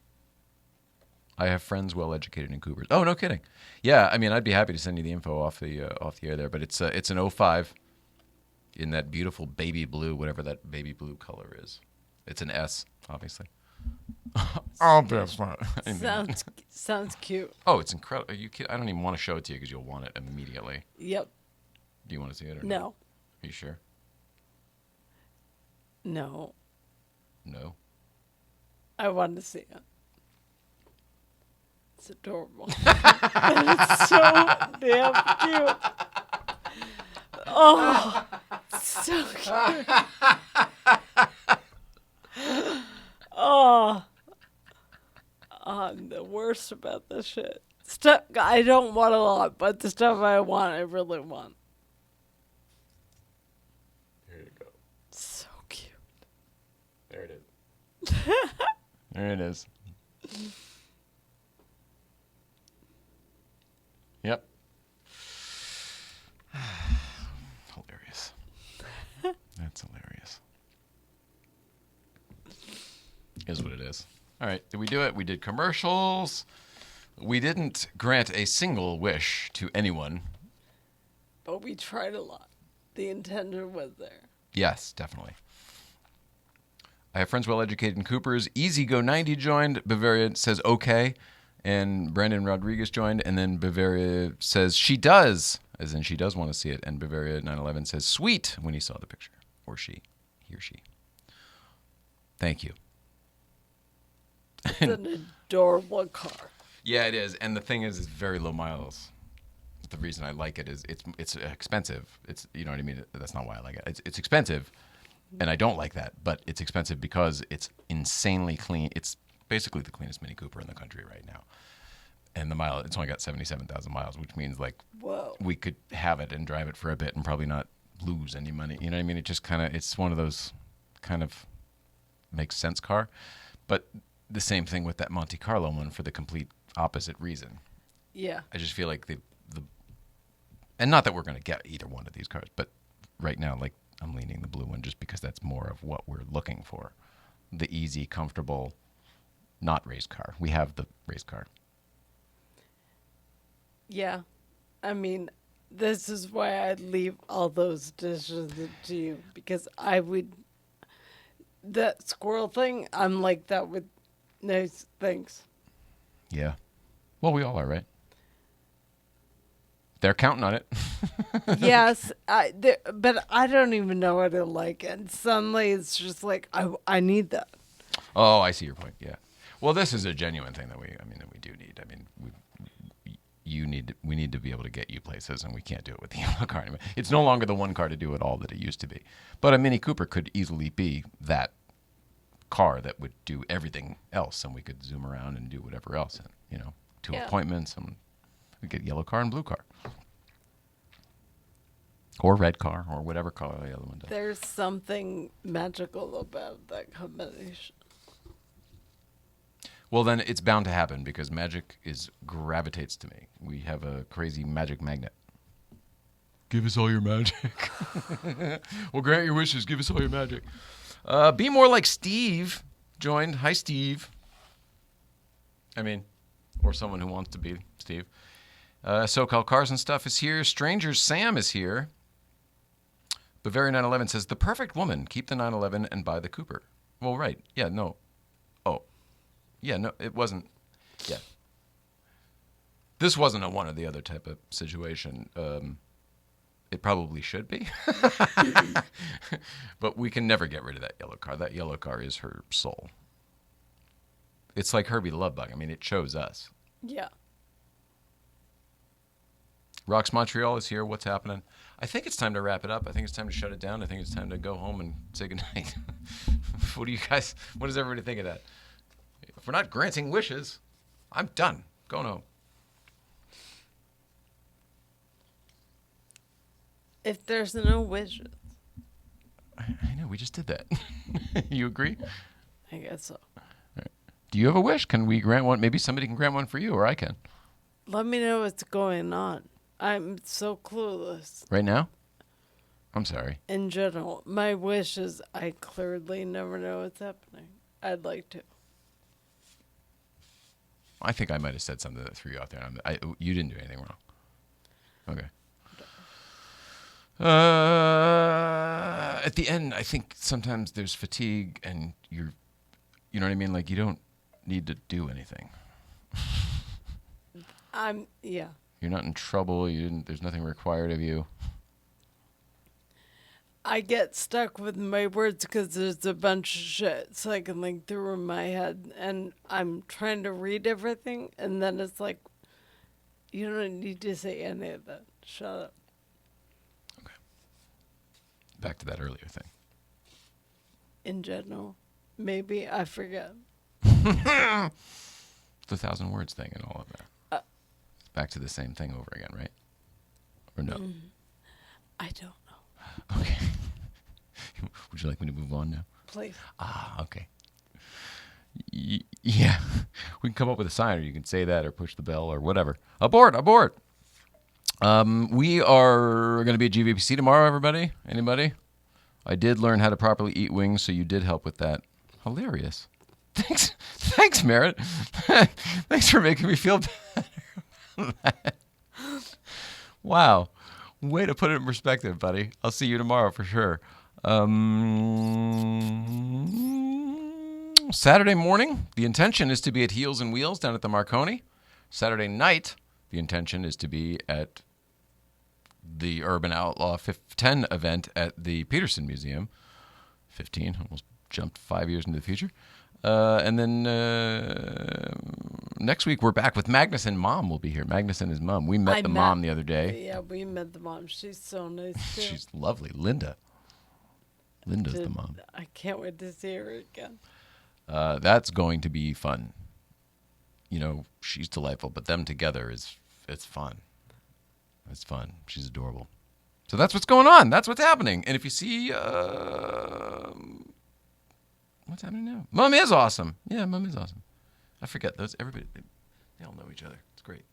I have friends well educated in Coopers. Oh, no kidding. Yeah, I mean, I'd be happy to send you the info off the air there, but it's an 05 in that beautiful baby blue, whatever that baby blue color is. It's an S, obviously. Oh, that's not. Sounds cute. Oh, it's incredible. Are you kidding? I don't even want to show it to you because you'll want it immediately. Yep. Do you want to see it or no? Not? Are you sure? No. No. I want to see it. is adorable. It's so damn cute. Oh, so cute. Oh, I'm the worst about this shit. Stuff I don't want a lot, but the stuff I want, I really want. Here you go. So cute. There it is. There it is. Yep. Hilarious. That's hilarious. Is what it is. All right. Did we do it? We did commercials. We didn't grant a single wish to anyone. But we tried a lot. The intention was there. Yes, definitely. I have friends well educated in Coopers. Easy Go 90 joined. Bavaria says okay. And Brandon Rodriguez joined. And then Bavaria says she does. As in she does want to see it. And Bavaria 911 says sweet when he saw the picture. Or she. He or she. Thank you. It's an adorable car. Yeah, it is. And the thing is, it's very low miles. The reason I like it is it's expensive. It's, you know what I mean? That's not why I like it. It's expensive, and I don't like that. But it's expensive because it's insanely clean. It's basically the cleanest Mini Cooper in the country right now. And the mile, it's only got 77,000 miles, which means like Whoa. we could have it and drive it for a bit and probably not lose any money. You know what I mean? It just kind of, it's one of those kind of makes sense car. But the same thing with that Monte Carlo one for the complete opposite reason. Yeah. I just feel like the and not that we're going to get either one of these cars, but right now, like, I'm leaning the blue one just because that's more of what we're looking for. The easy, comfortable, not race car. We have the race car. Yeah. I mean, this is why I'd leave all those dishes to you, because I would. That squirrel thing, I'm like that with nice things. Yeah. Well, we all are, right? They're counting on it. Yes, but I don't even know what I like. And suddenly it's just like, I need that. Oh, I see your point. Yeah. Well, this is a genuine thing that we do need. I mean, we need to be able to get you places, and we can't do it with the yellow car anymore. It's no longer the one car to do it all that it used to be. But a Mini Cooper could easily be that car that would do everything else, and we could zoom around and do whatever else, and, you know, two appointments, and we get yellow car and blue car. Or red car, or whatever color the other one does. There's something magical about that combination. Well, then it's bound to happen because magic gravitates to me. We have a crazy magic magnet. Give us all your magic. We'll grant your wishes. Give us all your magic. Be more like Steve joined. Hi, Steve. I mean, or someone who wants to be Steve. SoCal Cars and Stuff is here. Strangers Sam is here. Bavaria 911 says, the perfect woman. Keep the 911 and buy the Cooper. Well, right. Yeah, no. Oh. Yeah, no, it wasn't. Yeah. This wasn't a one or the other type of situation. It probably should be. But we can never get rid of that yellow car. That yellow car is her soul. It's like Herbie the Love Bug. I mean, it chose us. Yeah. Rocks Montreal is here. What's happening? I think it's time to wrap it up. I think it's time to shut it down. I think it's time to go home and say goodnight. What does everybody think of that? If we're not granting wishes, I'm done. Going home. If there's no wishes. I know, we just did that. You agree? I guess so. Right. Do you have a wish? Can we grant one? Maybe somebody can grant one for you, or I can. Let me know what's going on. I'm so clueless. Right now? I'm sorry. In general, my wish is I clearly never know what's happening. I'd like to. I think I might have said something that threw you out there. You didn't do anything wrong. Okay. At the end, I think sometimes there's fatigue, and you know what I mean? Like, you don't need to do anything. Yeah. You're not in trouble. There's nothing required of you. I get stuck with my words because there's a bunch of shit so I can link through in my head, and I'm trying to read everything, and then it's like, you don't need to say any of that. Shut up. Okay. Back to that earlier thing. In general, maybe I forget. The 1,000 words thing and all of that. Back to the same thing over again, right? Or no? I don't know. Okay. Would you like me to move on now? Please. Okay. Yeah. We can come up with a sign, or you can say that, or push the bell, or whatever. Abort! We are going to be at GVPC tomorrow, everybody. Anybody? I did learn how to properly eat wings, so you did help with that. Hilarious. Thanks, Merritt. Thanks for making me feel better. Wow. Way to put it in perspective, buddy. I'll see you tomorrow for sure. Saturday morning, the intention is to be at Heels and Wheels down at the Marconi. Saturday night, the intention is to be at the Urban Outlaw 10 event at the Peterson Museum. 15, almost jumped 5 years into the future. And then next week we're back with Magnus, and Mom will be here. Magnus and his mom. We met mom the other day. Yeah, we met the mom. She's so nice too. She's lovely. Linda's the mom. I can't wait to see her again. That's going to be fun. You know, she's delightful, but them together it's fun. It's fun. She's adorable. So that's what's going on. That's what's happening. And if you see, what's happening now? Mom is awesome. Yeah, Mom is awesome. I forget those. Everybody, they all know each other. It's great.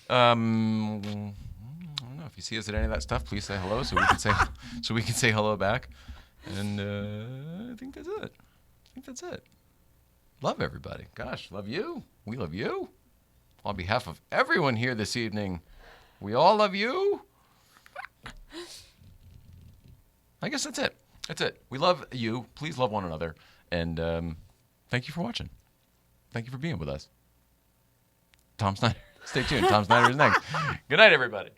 I don't know if you see us at any of that stuff. Please say hello so we can say hello back. And I think that's it. Love everybody. Gosh, love you. We love you. On behalf of everyone here this evening, we all love you. I guess that's it. That's it. We love you. Please love one another. And thank you for watching. Thank you for being with us. Tom Snyder. Stay tuned. Tom Snyder is next. Good night, everybody.